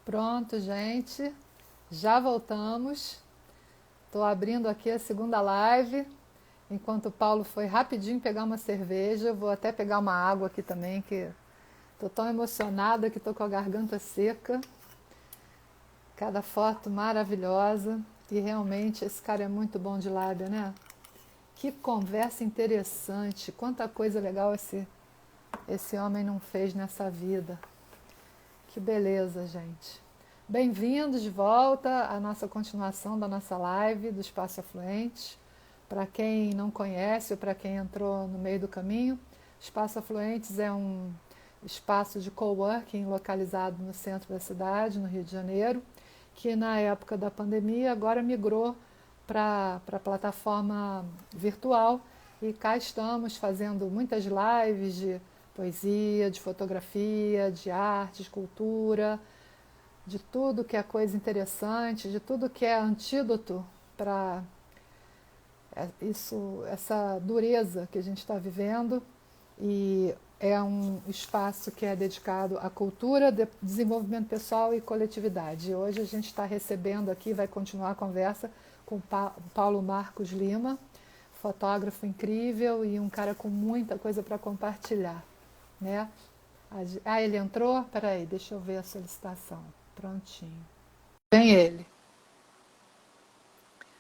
Pronto, gente. Já voltamos. Estou abrindo aqui a segunda live. Enquanto o Paulo foi rapidinho pegar uma cerveja, eu vou até pegar uma água aqui também, que estou tão emocionada que estou com a garganta seca. Cada foto maravilhosa. E realmente esse cara é muito bom de lábia, né? Que conversa interessante. Quanta coisa legal esse homem não fez nessa vida. Que beleza, gente. Bem-vindos de volta à nossa continuação da nossa live do Espaço Afluente. Para quem não conhece ou para quem entrou no meio do caminho, Espaço Afluentes é um espaço de coworking localizado no centro da cidade, no Rio de Janeiro, que na época da pandemia agora migrou para a plataforma virtual e cá estamos fazendo muitas lives de poesia, de fotografia, de arte, de cultura, de tudo que é coisa interessante, de tudo que é antídoto para essa dureza que a gente está vivendo. E é um espaço que é dedicado à cultura, desenvolvimento pessoal e coletividade. E hoje a gente está recebendo aqui, vai continuar a conversa com o Paulo Marcos Lima, fotógrafo incrível e um cara com muita coisa para compartilhar, né? Ele entrou? Peraí, deixa eu ver a solicitação. Prontinho. Vem ele.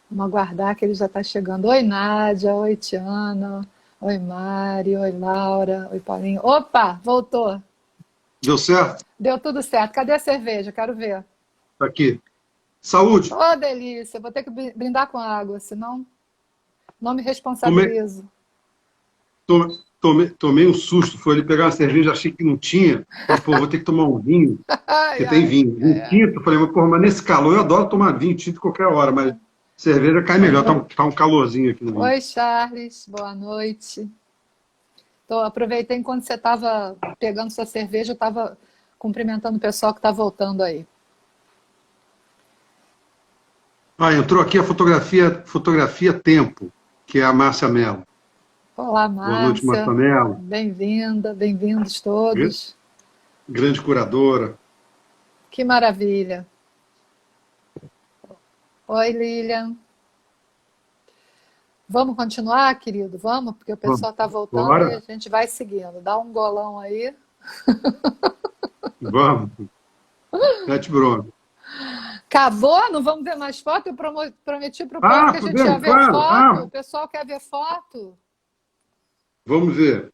Vamos aguardar que ele já está chegando. Oi, Nádia. Oi, Tiana. Oi, Mari. Oi, Laura. Oi, Paulinho. Opa, voltou. Deu certo? Deu tudo certo. Cadê a cerveja? Quero ver. Tá aqui. Saúde. Ô, delícia. Vou ter que brindar com água, senão não me responsabilizo. Tomei um susto. Foi ali pegar uma cerveja, achei que não tinha. Falei, pô, vou ter que tomar um vinho. Ai, Porque tem vinho. Vinho tinto. Falei, mas, porra, mas nesse calor eu adoro tomar vinho tinto qualquer hora, mas cerveja cai melhor. Tá um calorzinho aqui no vinho. Oi, Charles. Boa noite. Aproveitei enquanto você estava pegando sua cerveja, eu estava cumprimentando o pessoal que está voltando aí. Entrou aqui a fotografia Tempo, que é a Márcia Mello. Olá, Boa noite, Márcia. Márcia Mello. Bem-vinda, bem-vindos todos. Grande curadora. Que maravilha. Oi, Lilian. Vamos continuar, querido? Vamos, porque o pessoal está voltando. Bora. E a gente vai seguindo. Dá um golão aí. Vamos. Mete bronca. Acabou? Não vamos ver mais foto? Eu prometi para o povo que a gente ia ver claro. foto. O pessoal quer ver foto. Vamos ver.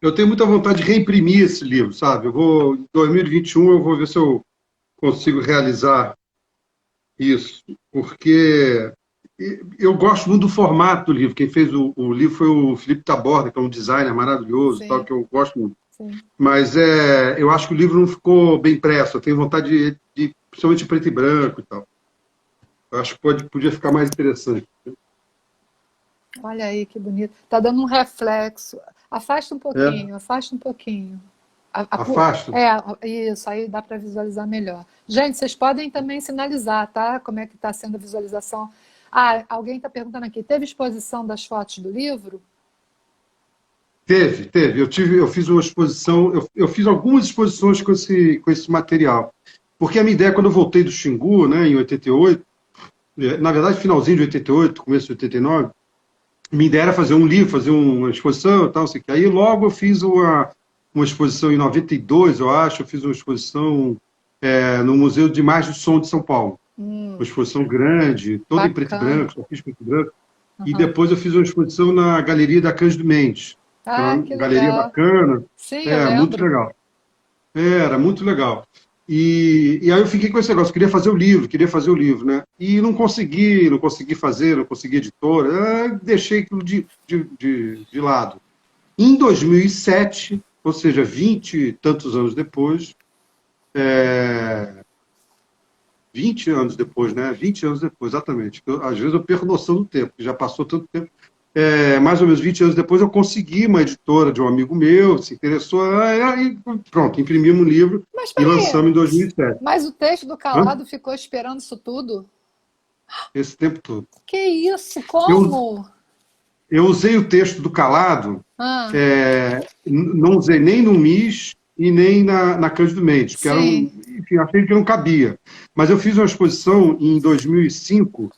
Eu tenho muita vontade de reimprimir esse livro, sabe? Em 2021, eu vou ver se eu consigo realizar isso, porque eu gosto muito do formato do livro. Quem fez o livro foi o Felipe Taborda, que é um designer maravilhoso, tal, que eu gosto muito. Sim. Mas eu acho que o livro não ficou bem impresso. Eu tenho vontade principalmente em preto e branco e tal. Eu acho que podia ficar mais interessante. Olha aí que bonito. Está dando um reflexo. Afasta um pouquinho, afasta um pouquinho. Afasta? Isso, aí dá para visualizar melhor. Gente, vocês podem também sinalizar, tá? Como é que está sendo a visualização. Alguém está perguntando aqui, teve exposição das fotos do livro? Teve. Eu fiz uma exposição, eu fiz algumas exposições com esse material. Porque a minha ideia, quando eu voltei do Xingu, né, em 88, na verdade, finalzinho de 88, começo de 89, minha ideia era fazer um livro, fazer uma exposição e tal, sei que. Aí logo eu fiz uma exposição em 92, eu acho, eu fiz uma exposição no Museu de Imagens do Som de São Paulo. Uma exposição grande, toda em preto e branco, só fiz preto e branco. E depois eu fiz uma exposição na Galeria da Cândido Mendes. Que galeria legal. Bacana. Sim, eu lembro. Muito legal. Era muito legal. E aí eu fiquei com esse negócio, queria fazer o livro, né? E não consegui fazer, não consegui editora, deixei aquilo de lado. Em 2007, ou seja, 20 e tantos anos depois, 20 anos depois, né? 20 anos depois, exatamente. Às vezes eu perco noção do tempo, já passou tanto tempo. Mais ou menos 20 anos depois, eu consegui uma editora de um amigo meu, se interessou, e pronto, imprimimos um livro e lançamos em 2007. Mas o texto do Calado ficou esperando isso tudo? Esse tempo todo. Que isso? Como? Eu usei o texto do Calado, não usei nem no MIS, e nem na Cândido Mendes, que Sim. enfim, achei que não cabia. Mas eu fiz uma exposição em 2005,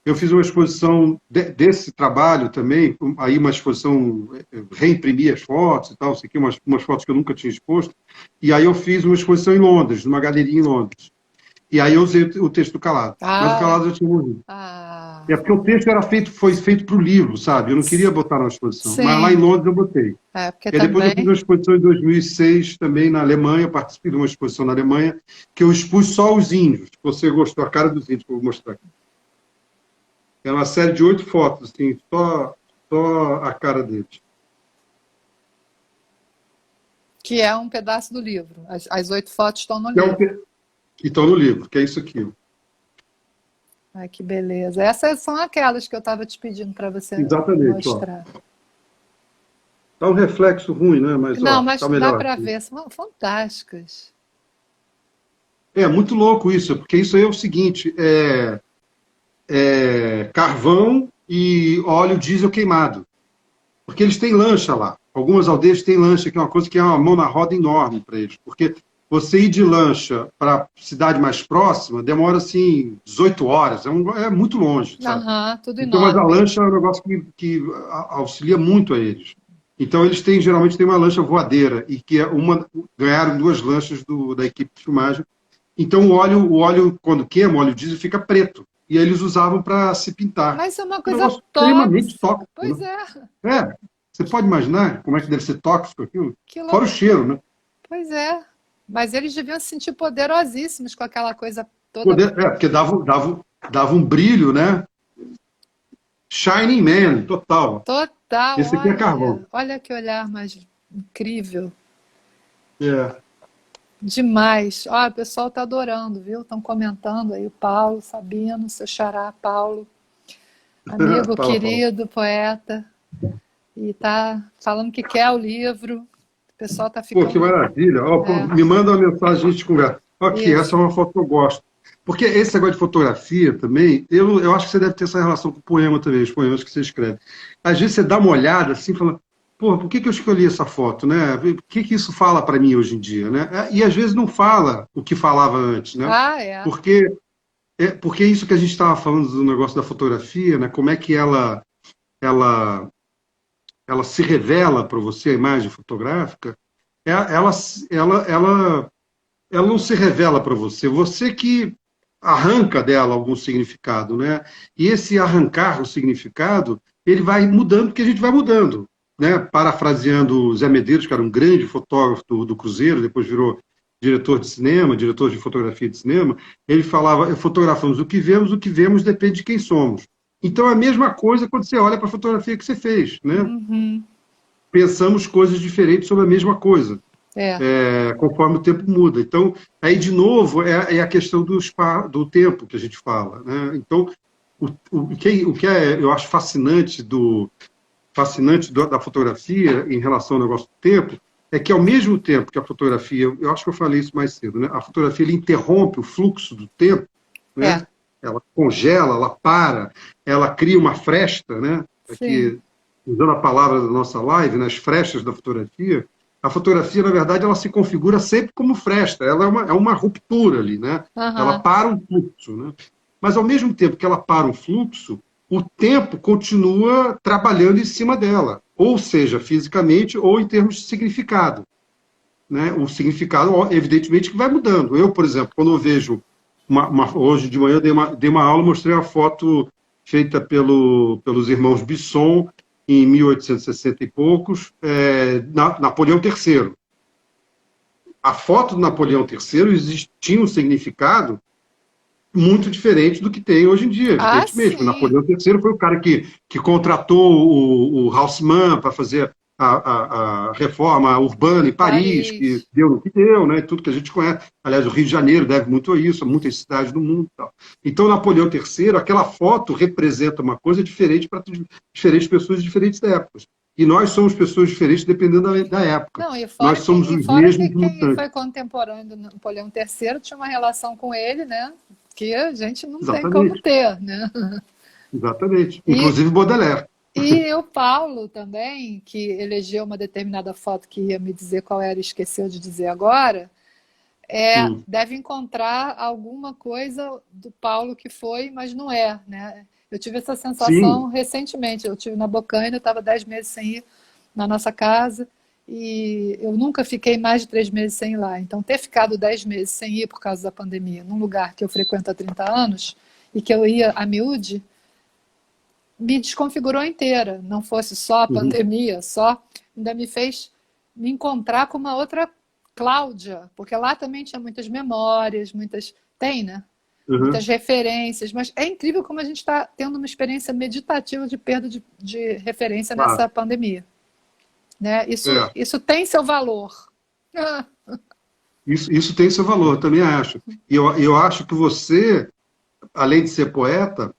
eu fiz uma exposição desse trabalho também, aí uma exposição, reimprimi as fotos e tal, sei que umas fotos que eu nunca tinha exposto, e aí eu fiz uma exposição em Londres, numa galeria em Londres. E aí eu usei o texto do Calado. Mas o Ah, Calado eu tinha morrido. ah, É porque o texto foi feito para o livro, sabe? Eu não queria botar na exposição. Mas lá em sim. Londres eu botei. É, porque E depois eu fiz uma também. exposição em 2006 também na Alemanha, participei de uma exposição na Alemanha, que eu expus só os índios. Você gostou, a cara dos índios que eu vou mostrar aqui. É uma série de 8 fotos, assim, só a cara deles. Que é um pedaço do livro. As 8 fotos estão no Que é o livro. que estão no livro, que é isso aqui. Ai, que beleza. Essas são aquelas que eu estava te pedindo para você Exatamente, ó. mostrar. Tá um reflexo ruim, né? Mas, Não, ó, mas tá dá melhor para aqui. ver, são fantásticas. É muito louco isso, porque isso aí é o seguinte, carvão e óleo diesel queimado. Porque eles têm lancha lá. Algumas aldeias têm lancha, que é uma coisa que é uma mão na roda enorme para eles. Porque você ir de lancha para a cidade mais próxima demora, assim, 18 horas. É muito longe, sabe? Aham, tudo Então, mas a enorme. lancha é um negócio que auxilia muito a eles. Então, eles geralmente têm uma lancha voadeira, e que ganharam 2 lanchas da equipe de filmagem. Então, o óleo, quando queima, o óleo diesel fica preto. E aí eles usavam para se pintar. Mas é uma Um coisa negócio extremamente tóxica. tóxico, Pois né? é, É, você pode imaginar como é que deve ser tóxico aquilo? que Fora o louco. cheiro, né? Pois é. Mas eles deviam se sentir poderosíssimos com aquela coisa toda. Porque dava um brilho, né? Shining Man, total. Total, Esse aqui é carvão. olha. Olha que olhar mais incrível. É. Demais. Ó, o pessoal tá adorando, viu? Estão comentando aí o Paulo, Sabino, seu xará, Paulo, amigo Fala, Paulo. querido, poeta, e tá falando que quer o livro. O pessoal tá Pô, que ficando. maravilha. Ó, pô, É, me manda uma mensagem, a gente conversa. Aqui, essa isso. é uma foto que eu gosto. Porque esse negócio de fotografia também, eu acho que você deve ter essa relação com o poema também, os poemas que você escreve. Às vezes você dá uma olhada assim e fala, pô, por que eu escolhi essa foto, né? O que isso fala para mim hoje em dia, né? E às vezes não fala o que falava antes, né? Ah, é. Porque isso que a gente estava falando do negócio da fotografia, né? Como é que ela, ela se revela para você, a imagem fotográfica, ela, ela, ela, ela não se revela para você, você que arranca dela algum significado, né? E esse arrancar o significado, ele vai mudando, porque a gente vai mudando, né? Parafraseando Zé Medeiros, que era um grande fotógrafo do Cruzeiro, depois virou diretor de cinema, diretor de fotografia de cinema, ele falava, fotografamos o que vemos depende de quem somos. Então, é a mesma coisa quando você olha para a fotografia que você fez, né? Uhum. Pensamos coisas diferentes sobre a mesma coisa, É, conforme o tempo muda. Então, aí, de novo, é a questão do tempo que a gente fala, né? Então, eu acho da fotografia em relação ao negócio do tempo é que, ao mesmo tempo que a fotografia, eu acho que eu falei isso mais cedo, né? A fotografia ele interrompe o fluxo do tempo, é. né? Ela congela, ela para, ela cria uma fresta, né? Sim. Aqui, usando a palavra da nossa live, nas frestas da fotografia, a fotografia, na verdade, ela se configura sempre como fresta, ela é uma ruptura ali, né? Ela Aham. para um fluxo, né? Mas, ao mesmo tempo que ela para um fluxo, o tempo continua trabalhando em cima dela, ou seja, fisicamente ou em termos de significado, né? O significado, evidentemente, que vai mudando. Eu, por exemplo, quando eu vejo hoje de manhã eu dei uma aula, mostrei uma foto feita pelos irmãos Bisson em 1860 e poucos, Napoleão III. A foto do Napoleão III tinha um significado muito diferente do que tem hoje em dia, Ah, evidentemente. O sim. Napoleão III foi o cara que contratou o Haussmann para fazer a reforma urbana em Paris, que Paris. deu no que deu, né? Tudo que a gente conhece. Aliás, o Rio de Janeiro deve muito a isso, a muitas cidades do mundo. Tal. Então, Napoleão III, aquela foto representa uma coisa diferente para diferentes pessoas de diferentes épocas. E nós somos pessoas diferentes dependendo da época. Não, Nós somos e os fora que mesmos quem mutantes. foi contemporâneo do Napoleão III tinha uma relação com ele, né? Que a gente não tem como Exatamente. ter, né? Exatamente. E Inclusive Baudelaire. E o Paulo também, que elegeu uma determinada foto que ia me dizer qual era e esqueceu de dizer agora, Hum, deve encontrar alguma coisa do Paulo que foi, mas não é, né? Eu tive essa sensação sim. recentemente. Eu tive na Bocaina, eu estava 10 meses sem ir na nossa casa e eu nunca fiquei mais de 3 meses sem ir lá. Então, ter ficado 10 meses sem ir por causa da pandemia, num lugar que eu frequento há 30 anos e que eu ia a miúde, me desconfigurou inteira. Não fosse só a Uhum, pandemia, só ainda me fez me encontrar com uma outra Cláudia, porque lá também tinha muitas memórias, muitas. Tem, né? Muitas uhum, referências, mas é incrível como a gente está tendo uma experiência meditativa de perda de referência claro. nessa pandemia. Né? Isso, É. isso tem seu valor. Ah, Isso tem seu valor, também acho. E eu acho que você, além de ser poeta,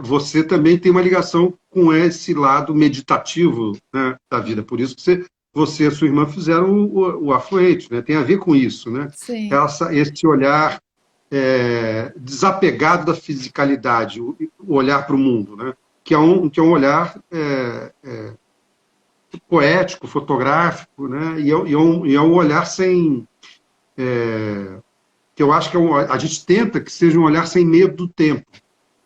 você também tem uma ligação com esse lado meditativo, né, da vida. Por isso que você e a sua irmã fizeram o Afluente, né? Tem a ver com isso, né? sim, Esse olhar desapegado da fisicalidade, o olhar para o mundo, né? Que é um olhar poético, fotográfico, né? E é um olhar sem, que eu acho que a gente tenta que seja um olhar sem medo do tempo,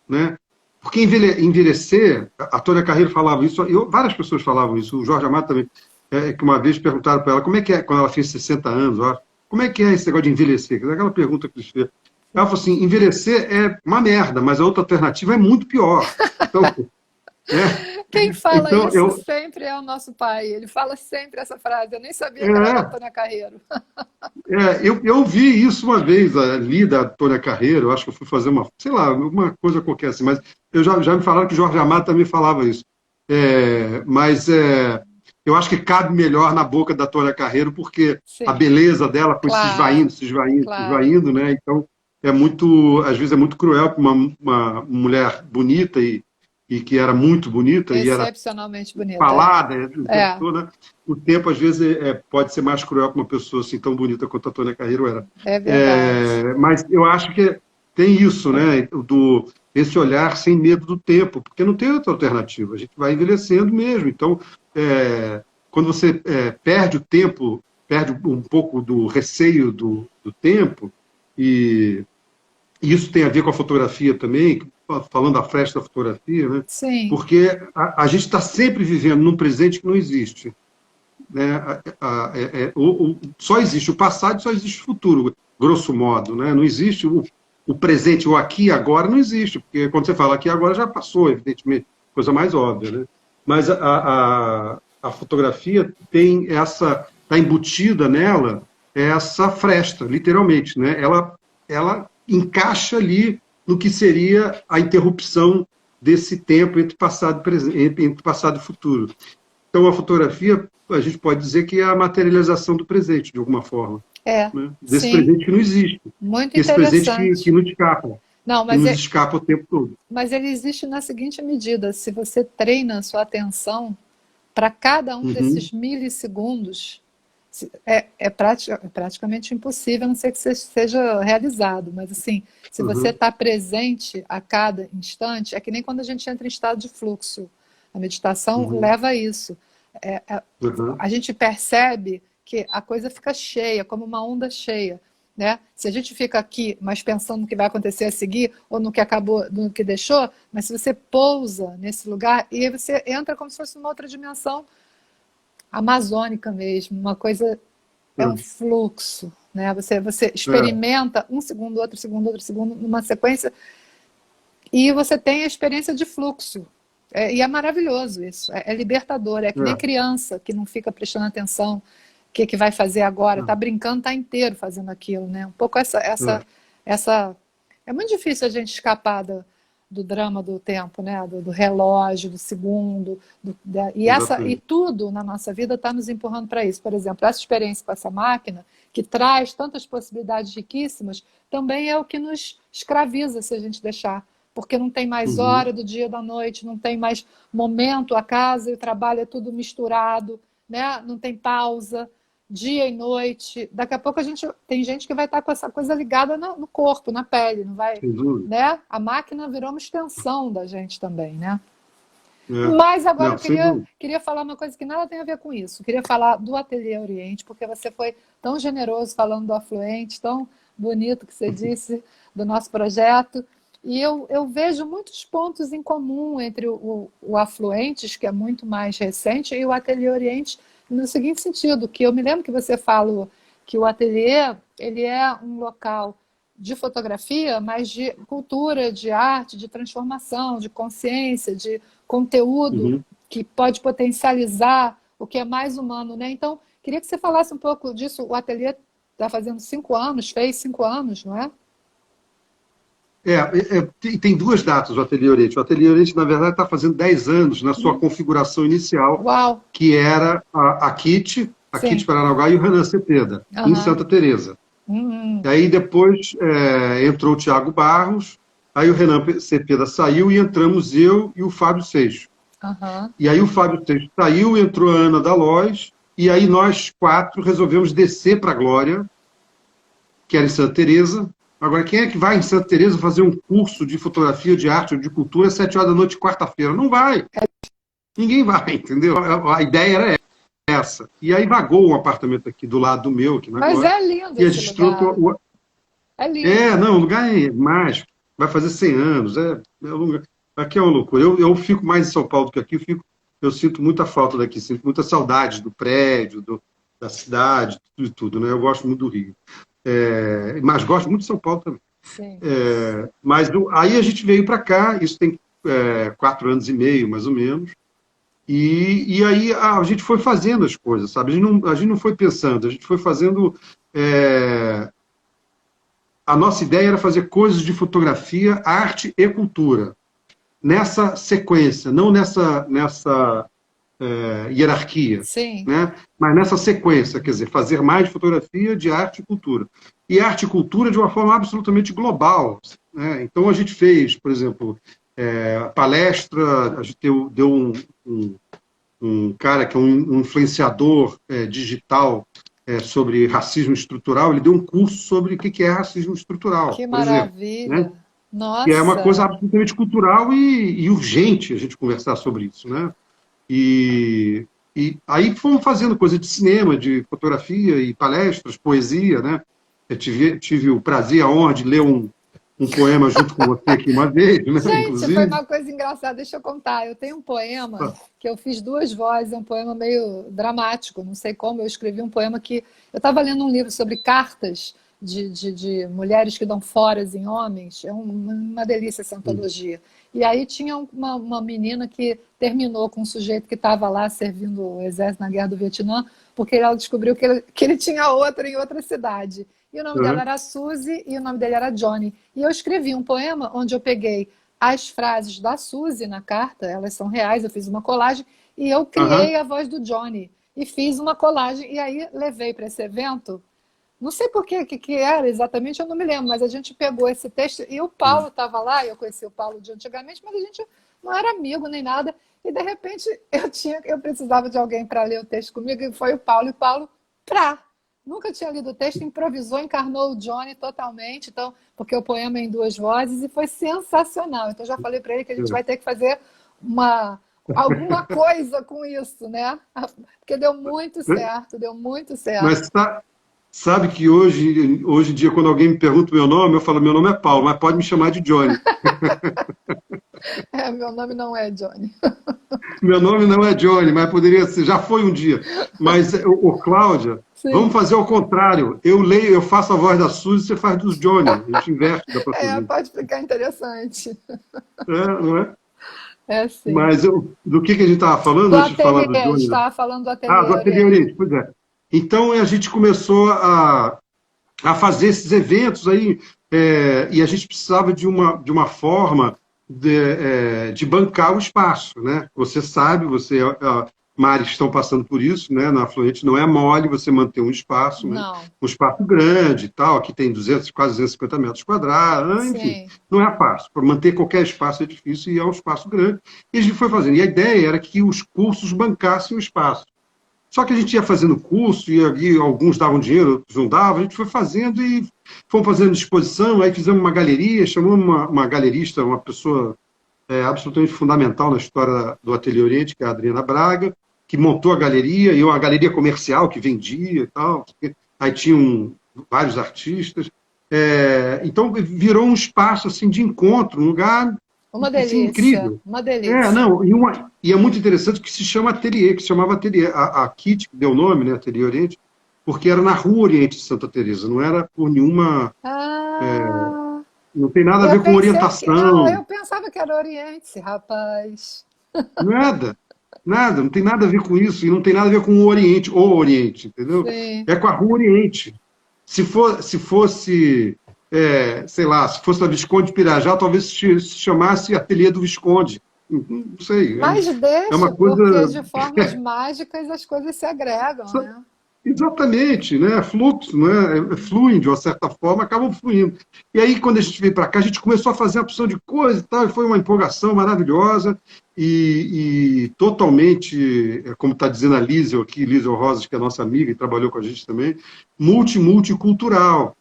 né? Porque envelhecer, a Tônia Carreiro falava isso, várias pessoas falavam isso, o Jorge Amado também, que uma vez perguntaram para ela como é que é, quando ela fez 60 anos, eu acho, como é que é esse negócio de envelhecer? Aquela pergunta que eles fez. Ela falou assim, envelhecer é uma merda, mas a outra alternativa é muito pior. Então, né? quem fala Então isso sempre é o nosso pai. Ele fala sempre essa frase. Eu nem sabia que era da é, Antônia Carreiro. eu vi isso uma vez, ali da Tônia Carreiro, acho que eu fui fazer uma, sei lá, uma coisa qualquer assim, mas já me falaram que Jorge Amado também falava isso. Mas eu acho que cabe melhor na boca da Tônia Carreiro, porque a Sim, beleza dela foi se esvaindo, claro, se esvaindo, se claro. esvaindo, né? Então, às vezes é muito cruel para uma mulher bonita e que era muito bonita e era Excepcionalmente bonita, é. falada o tempo É, todo, né? O tempo, às vezes, pode ser mais cruel para uma pessoa assim tão bonita quanto a Tônia Carreiro era. é verdade. Mas eu acho que tem isso, né? Esse olhar sem medo do tempo, porque não tem outra alternativa. A gente vai envelhecendo mesmo. Então, quando você perde o tempo, perde um pouco do receio do tempo, e isso tem a ver com a fotografia também, falando da festa da fotografia, né? Sim, Porque a gente está sempre vivendo num presente que não existe. Né? Só existe o passado e só existe o futuro, grosso modo. Né? Não existe o presente, o aqui e agora, não existe, porque quando você fala aqui e agora já passou, evidentemente, coisa mais óbvia. Né? Mas a fotografia tem está embutida nela essa fresta, literalmente. Né? Ela encaixa ali no que seria a interrupção desse tempo entre passado e, entre passado e futuro. Então, a fotografia, a gente pode dizer que é a materialização do presente, de alguma forma. é, Né? Desse sim, presente que não existe. muito Esse presente que interessante. não escapa, Não, que nos escapa o tempo todo. mas ele existe na seguinte medida: se você treina a sua atenção para cada um Uhum, desses milissegundos, é praticamente impossível, a não ser que seja realizado. Mas assim, se você uhum, está presente a cada instante, é que nem quando a gente entra em estado de fluxo. A meditação uhum, leva a isso. É, é, uhum, a gente percebe que a coisa fica cheia, como uma onda cheia. Né? Se a gente fica aqui, mas pensando no que vai acontecer a seguir, ou no que acabou, no que deixou, mas se você pousa nesse lugar, e aí você entra como se fosse uma outra dimensão amazônica mesmo, uma coisa, é um uhum, fluxo. Né? Você é, experimenta um segundo, outro segundo, numa sequência, e você tem a experiência de fluxo. E é maravilhoso isso, é libertador, é que nem é, criança que não fica prestando atenção o que vai fazer agora, está brincando, está inteiro fazendo aquilo, né? Um pouco essa. É muito difícil a gente escapar do drama do tempo, né? Do relógio, do segundo, e exatamente. tudo na nossa vida está nos empurrando para isso. Por exemplo, essa experiência com essa máquina que traz tantas possibilidades riquíssimas, também é o que nos escraviza se a gente deixar, porque não tem mais Uhum, hora do dia da noite, não tem mais momento, a casa e o trabalho é tudo misturado, né? Não tem pausa, dia e noite. Daqui a pouco tem gente que vai estar com essa coisa ligada no corpo, na pele, não vai, sem dúvida. né? A máquina virou uma extensão da gente também, né? Mas agora Não, eu sem dúvida. queria falar uma coisa que nada tem a ver com isso. Eu queria falar do Ateliê Oriente, porque você foi tão generoso falando do Afluente, tão bonito que você disse do nosso projeto. E eu vejo muitos pontos em comum entre o Afluentes, que é muito mais recente, e o Ateliê Oriente, no seguinte sentido, que eu me lembro que você falou que o ateliê ele é um local de fotografia, mas de cultura, de arte, de transformação, de consciência, de conteúdo Uhum. que pode potencializar o que é mais humano, né? Então, queria que você falasse um pouco disso. O ateliê está fazendo 5 anos, fez 5 anos, não é? Tem duas datas o Ateliê Oriente. O Ateliê Oriente, na verdade, está fazendo 10 anos na sua configuração inicial, Uau! que era a Kit Sim. Paranaguá e o Renan Cepeda, em Aham. Santa Teresa. Uhum. E aí depois entrou o Tiago Barros, aí o Renan Cepeda saiu e entramos eu e o Fábio Seixo. Aham. E aí o Fábio Seixo saiu, entrou a Ana Dalós, e aí nós quatro resolvemos descer para a Glória, que era em Santa Teresa. Agora, quem é que vai em Santa Teresa fazer um curso de fotografia, de arte ou de cultura às 7 horas da noite, quarta-feira? Não vai. Ninguém vai, entendeu? A ideia era essa. E aí vagou um apartamento aqui do lado do meu, aqui na Mas Glória, é lindo e a esse gente lugar. trocou. É lindo. Não, o lugar é mágico. Vai fazer 100 anos. Aqui é uma loucura. Eu fico mais em São Paulo do que aqui. Eu sinto muita falta daqui, sinto muita saudade do prédio, da cidade, tudo, né? Eu gosto muito do Rio. Mas gosto muito de São Paulo também. Sim. Mas aí a gente veio para cá, isso tem 4 anos e meio, mais ou menos, e aí a gente foi fazendo as coisas, sabe? A gente não foi pensando, a gente foi fazendo. A nossa ideia era fazer coisas de fotografia, arte e cultura, nessa sequência, não nessa hierarquia, Sim. né? Mas nessa sequência, quer dizer, fazer mais de fotografia, de arte e cultura. E arte e cultura de uma forma absolutamente global, né? Então a gente fez, por exemplo, palestra, a gente deu um cara que é um influenciador digital sobre racismo estrutural, ele deu um curso sobre o que é racismo estrutural, Que por exemplo, né? maravilha. Que é uma coisa Nossa. absolutamente cultural e urgente a gente conversar sobre isso, né? E, e aí fomos fazendo coisa de cinema, de fotografia e palestras, poesia, né? Eu tive o prazer, a honra de ler um poema junto com você aqui uma vez, né? Gente, foi Inclusive. uma coisa engraçada, deixa eu contar. Eu tenho um poema que eu fiz duas vozes, é um poema meio dramático, não sei como. Eu escrevi um poema que. Eu estava lendo um livro sobre cartas de mulheres que dão foras em homens, é uma delícia essa antologia. E aí tinha uma menina que terminou com um sujeito que estava lá servindo o exército na guerra do Vietnã, porque ela descobriu que ele tinha outra em outra cidade. E o nome dela Uhum, era Suzy e o nome dele era Johnny. E eu escrevi um poema onde eu peguei as frases da Suzy na carta, elas são reais, eu fiz uma colagem, e eu criei uhum, a voz do Johnny. E fiz uma colagem, e aí levei para esse evento. Não sei por que era exatamente, eu não me lembro, mas a gente pegou esse texto e o Paulo estava lá, eu conheci o Paulo de antigamente, mas a gente não era amigo nem nada. E de repente eu precisava de alguém para ler o texto comigo, e foi o Paulo, e o Paulo, nunca tinha lido o texto, improvisou, encarnou o Johnny totalmente, então, porque o poema é em duas vozes, e foi sensacional. Então já falei para ele que a gente vai ter que fazer alguma coisa com isso, né? Porque deu muito uhum. certo, deu muito certo. Mas sabe que hoje em dia, quando alguém me pergunta o meu nome, eu falo, meu nome é Paulo, mas pode me chamar de Johnny. Meu nome não é Johnny. Meu nome não é Johnny, mas poderia ser, já foi um dia. Mas, Cláudia, vamos Sim. fazer ao contrário. Eu leio, eu faço a voz da Suzy, você faz dos Johnny. A gente inverte, dá para fazer. Pode ficar interessante. Não é? É sim. Mas do que a gente estava falando Do antes de falar ateliê, do a gente Johnny? estava falando do Do ateliê Ateliê Oriente. Oriente, pois é. Então a gente começou a fazer esses eventos aí, e a gente precisava de uma forma de bancar o espaço, né? Você sabe, Mari, estão passando por isso, né? Na Fluente não é mole você manter um espaço, né? Não, Um espaço grande e tal, aqui tem 200, quase 250 metros quadrados, enfim, sim. não é fácil. Para manter qualquer espaço é difícil e é um espaço grande. E a gente foi fazendo. E a ideia era que os cursos bancassem o espaço. Só que a gente ia fazendo curso, e ali alguns davam dinheiro, outros não davam, a gente foi fazendo e fomos fazendo exposição, aí fizemos uma galeria, chamamos uma galerista, uma pessoa absolutamente fundamental na história do Ateliê Oriente, que é a Adriana Braga, que montou a galeria, e uma galeria comercial que vendia e tal. Aí tinham vários artistas. Então, virou um espaço assim, de encontro, um lugar Uma assim, delícia, incrível. uma delícia. Não, e é muito interessante que se chama ateliê, que se chamava ateliê. A Kit que deu o nome, né, Ateliê Oriente, porque era na Rua Oriente de Santa Teresa, não era por nenhuma. Ah, Não tem nada a eu ver com pensei que. Ah, orientação, eu pensava que era Oriente, rapaz. nada, nada, não tem nada a ver com isso, e não tem nada a ver com o Oriente, entendeu? Sim. É com a Rua Oriente. Se fosse, sei lá, se fosse na Visconde de Pirajá, talvez se chamasse Ateliê do Visconde. Não sei, Mas é deixa, uma porque coisa. de formas mágicas as coisas se agregam, né? Exatamente, né? É fluxo, né? Fluem de uma certa forma, acabam fluindo. E aí, quando a gente veio para cá, a gente começou a fazer uma opção de coisa e tal, e foi uma empolgação maravilhosa e totalmente, como está dizendo a Lísel aqui, Lísel Rosas, que é nossa amiga e trabalhou com a gente também, multicultural.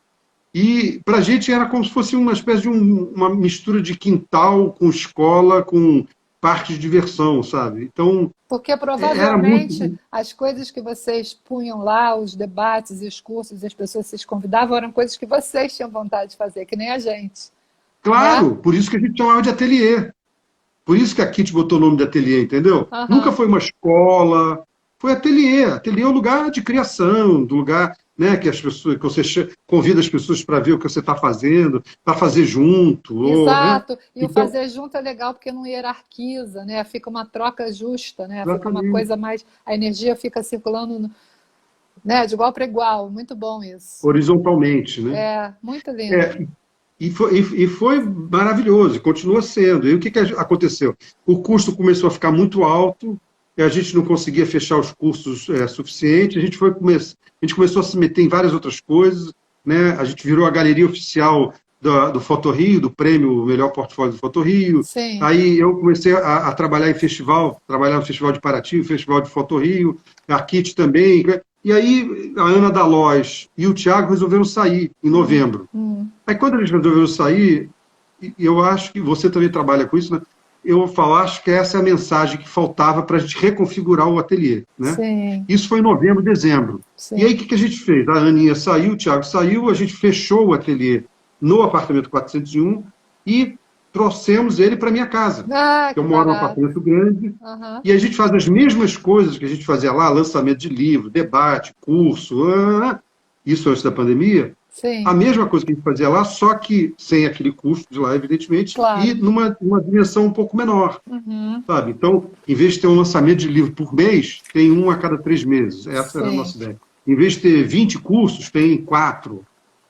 E para a gente era como se fosse uma espécie de uma mistura de quintal com escola, com parque de diversão, sabe? Então, Porque era provavelmente muito. as coisas que vocês punham lá, os debates e os cursos, e as pessoas que vocês convidavam, eram coisas que vocês tinham vontade de fazer, que nem a gente, né? Claro, por isso que a gente chamava de ateliê. Por isso que a Kit botou o nome de ateliê, entendeu? Nunca Aham. foi uma escola, foi ateliê. Ateliê é o lugar de criação, do lugar, né, que as pessoas, que você convida as pessoas para ver o que você está fazendo, para fazer junto, ou, né? Exato. E o Então, fazer junto é legal porque não hierarquiza, né? Fica uma troca justa, né? Fica uma exatamente, coisa mais. A energia fica circulando, né? De igual para igual. Muito bom isso. horizontalmente, né? É, muito lindo. É, e foi maravilhoso, e continua sendo. E o que aconteceu? O custo começou a ficar muito alto, e a gente não conseguia fechar os cursos suficientes, a gente começou a se meter em várias outras coisas, né? A gente virou a galeria oficial do Foto Rio, do prêmio Melhor Portfólio do Foto Rio. Sim. Aí eu comecei a trabalhar em festival, trabalhar no Festival de Paraty, Festival de Foto Rio, a Kit também. E aí a Ana Dalós e o Thiago resolveram sair em novembro. Hum. Aí quando eles resolveram sair, e eu acho que você também trabalha com isso, né? Acho que essa é a mensagem que faltava para a gente reconfigurar o ateliê, né? Sim, Isso foi em novembro, dezembro. E aí o sim. que a gente fez? A Aninha saiu, o Thiago saiu, a gente fechou o ateliê no apartamento 401 e trouxemos ele para minha casa. Ah, Eu que moro num barato. apartamento grande Aham. e a gente faz as mesmas coisas que a gente fazia lá, lançamento de livro, debate, curso, isso antes da pandemia, a Sim, mesma coisa que a gente fazia lá, só que sem aquele custo de lá, evidentemente, e claro. numa dimensão um pouco menor, Uhum. sabe? Então, em vez de ter um lançamento de livro por mês, tem um a cada 3 meses. Essa era a Sim. nossa ideia. Em vez de ter 20 cursos, tem 4.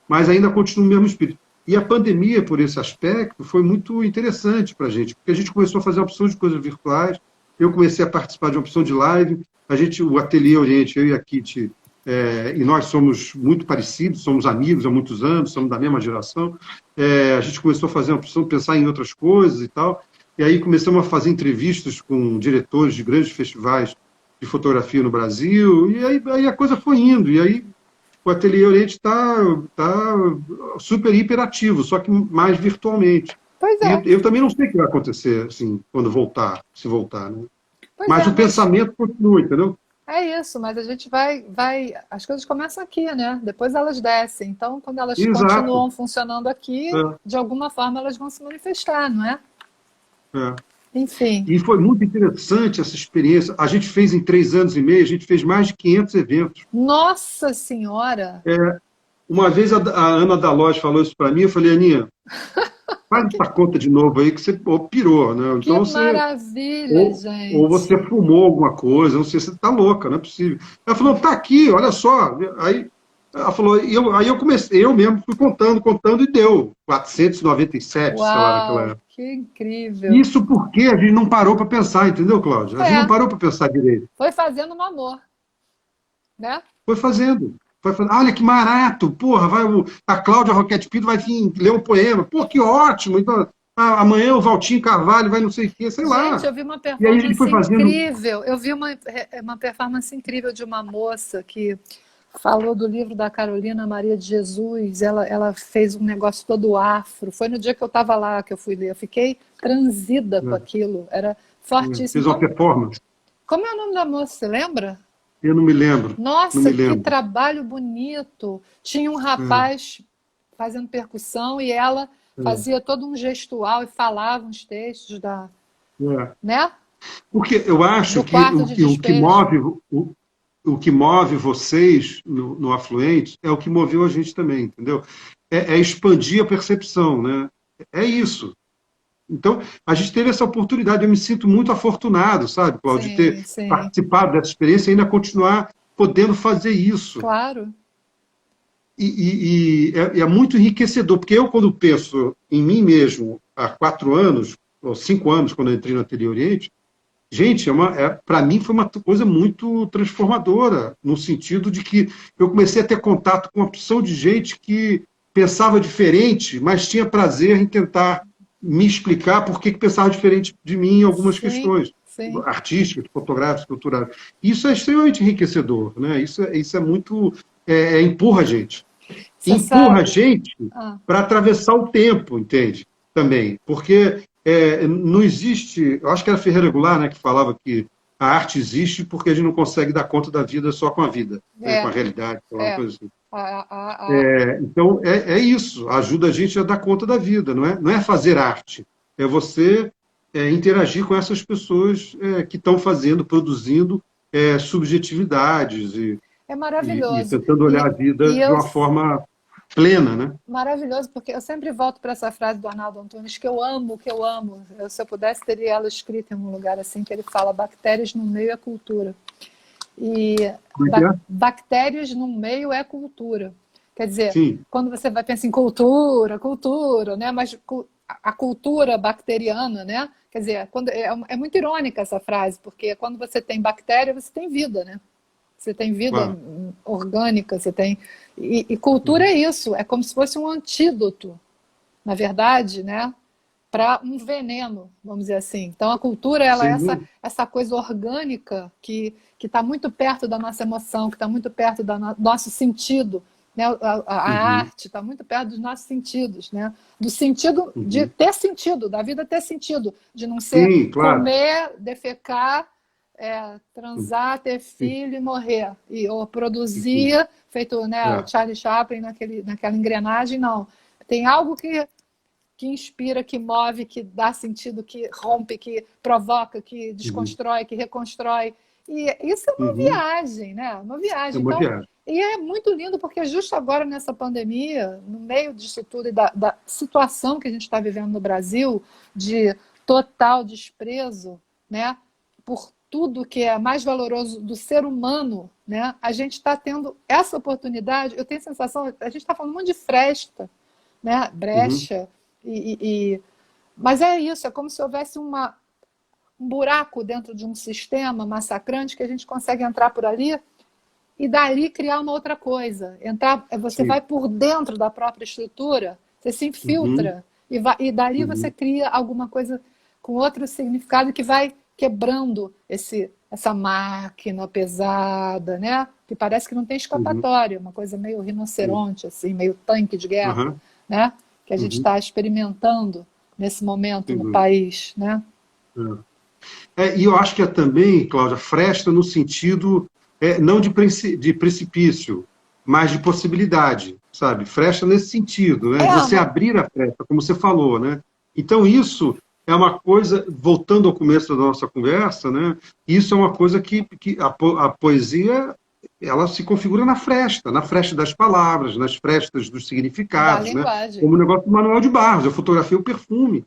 Mas ainda continua o mesmo espírito. E a pandemia, por esse aspecto, foi muito interessante para a gente, porque a gente começou a fazer a opção de coisas virtuais, eu comecei a participar de uma opção de live, o Ateliê Oriente, eu e a Kit, e nós somos muito parecidos, somos amigos há muitos anos, somos da mesma geração. A gente começou a fazer uma opção, pensar em outras coisas e tal. E aí começamos a fazer entrevistas com diretores de grandes festivais de fotografia no Brasil, e aí a coisa foi indo. E aí o Ateliê Oriente está super hiperativo, só que mais virtualmente. Pois E é, eu também não sei o que vai acontecer assim, quando voltar, se voltar. Né? pois Mas é, o mas pensamento continua, entendeu? é isso, mas a gente as coisas começam aqui, né? Depois elas descem. Então, quando elas Exato. continuam funcionando aqui, É, de alguma forma elas vão se manifestar, não é? é. Enfim. E foi muito interessante essa experiência. A gente fez em 3 anos e meio, a gente fez mais de 500 eventos. Nossa Senhora! Uma vez a Ana Dalós falou isso para mim, eu falei, Aninha, faz essa conta de novo aí que você pirou, né? Que Então maravilha, ou você gente! fumou alguma coisa, não sei, você está louca, não é possível. Ela falou, tá aqui, olha só. Aí ela falou, aí eu comecei, eu mesmo fui contando e deu 497, sei lá, naquela Uau, época. que incrível! Isso porque a gente não parou para pensar, entendeu, Cláudia? A gente não É, parou para pensar direito. foi fazendo um amor, né? Foi fazendo. Foi fazendo. Olha que barato, porra, a Cláudia Roquette Pinto vai vir ler um poema. Pô, que ótimo. Então, amanhã o Valtinho Carvalho vai não sei o quê, sei Gente, lá. eu vi uma E aí a gente performance foi fazendo. incrível. Eu vi uma performance incrível de uma moça que falou do livro da Carolina Maria de Jesus, ela fez um negócio todo afro. Foi no dia que eu estava lá que eu fui ler. Eu fiquei transida com aquilo, era fortíssimo. Fez uma performance. Como é o nome da moça, você lembra? Eu não me lembro. Não Nossa, me que lembro. trabalho bonito. Tinha um rapaz fazendo percussão e ela fazia todo um gestual e falava uns textos né? Porque eu acho Do que quarto de o que despejo. move o que move vocês no Afluente é o que moveu a gente também, entendeu? É expandir a percepção, né? É isso. Então, a gente teve essa oportunidade. Eu me sinto muito afortunado, sabe, Cláudio, de Sim, ter sim. participado dessa experiência e ainda continuar podendo fazer isso. Claro. É muito enriquecedor, porque eu, quando penso em mim mesmo, há 4 anos, ou 5 anos, quando eu entrei no Ateliê Oriente, gente, para mim foi uma coisa muito transformadora, no sentido de que eu comecei a ter contato com uma opção de gente que pensava diferente, mas tinha prazer em tentar me explicar por que pensava diferente de mim em algumas Sim, questões sim. artísticas, fotográficas, culturais. Isso é extremamente enriquecedor, né? Isso é muito empurra a gente. Você Empurra a sabe. gente Ah, para atravessar o tempo, entende? Também. Porque não existe. Eu acho que era Ferreira Goulart, né, que falava que a arte existe porque a gente não consegue dar conta da vida só com a vida, né, com é, a realidade, uma é. coisa assim. A, Então, é isso. Ajuda a gente a dar conta da vida. Não é fazer arte. É você interagir com essas pessoas que estão fazendo, produzindo subjetividades é e maravilhoso. tentando olhar a vida E de eu uma forma plena, né? maravilhoso, porque eu sempre volto para essa frase do Arnaldo Antunes, que eu amo, que eu amo. Se eu pudesse, teria ela escrita em um lugar assim, que ele fala: bactérias no meio é cultura. E Como é que é? bactérias no meio é cultura. Quer dizer, Sim. quando você vai pensar em cultura, né? Mas a cultura bacteriana, né? Quer dizer, é muito irônica essa frase, porque quando você tem bactéria, você tem vida, né? Você tem vida Claro. orgânica, você tem. E cultura é isso, é como se fosse um antídoto, na verdade, né? Para um veneno, vamos dizer assim. Então, a cultura ela é Sem essa, dúvida. essa coisa orgânica que está muito perto da nossa emoção, que está muito perto do nosso sentido. Né? A Uhum. arte está muito perto dos nossos sentidos, né? Do sentido de Uhum. ter sentido, da vida ter sentido, de não ser Sim, claro. comer, defecar, Uhum. transar, ter Sim. filho e morrer. Ou Uhum. produzir, feito, né, o É. Charlie Chaplin naquela engrenagem, não. Tem algo que inspira, que move, que dá sentido, que rompe, que provoca, que Uhum. desconstrói, que reconstrói. E isso é uma Uhum. viagem, né? Uma É viagem. uma Então, viagem. e é muito lindo porque justo agora nessa pandemia, no meio disso tudo e da situação que a gente está vivendo no Brasil, de total desprezo, né, por tudo que é mais valoroso do ser humano, né, a gente está tendo essa oportunidade. Eu tenho a sensação, a gente está falando um monte de fresta, né, Uhum. brecha, mas é isso, é como se houvesse um buraco dentro de um sistema massacrante que a gente consegue entrar por ali e dali criar uma outra coisa. Você vai Sim. por dentro da própria estrutura, você se Uhum. infiltra e dali você Uhum. cria alguma coisa com outro significado que vai quebrando essa máquina pesada, né? Que parece que não tem Uhum. escapatória, uma coisa meio Sim. rinoceronte, assim, meio tanque de guerra, Aham. né? Que a gente Uhum. está experimentando nesse momento Sem no dúvida. país, né? E eu acho que é também, Cláudia, fresta no sentido não de precipício, mas de possibilidade, sabe? Fresta nesse sentido, né? É, De você abrir a fresta, como você falou, né? Então, isso é uma coisa, voltando ao começo da nossa conversa, né? Isso é uma coisa que a poesia ela se configura na fresta das palavras, nas frestas dos da significados, né? linguagem. Como o negócio do Manuel de Barros, eu fotografei o perfume,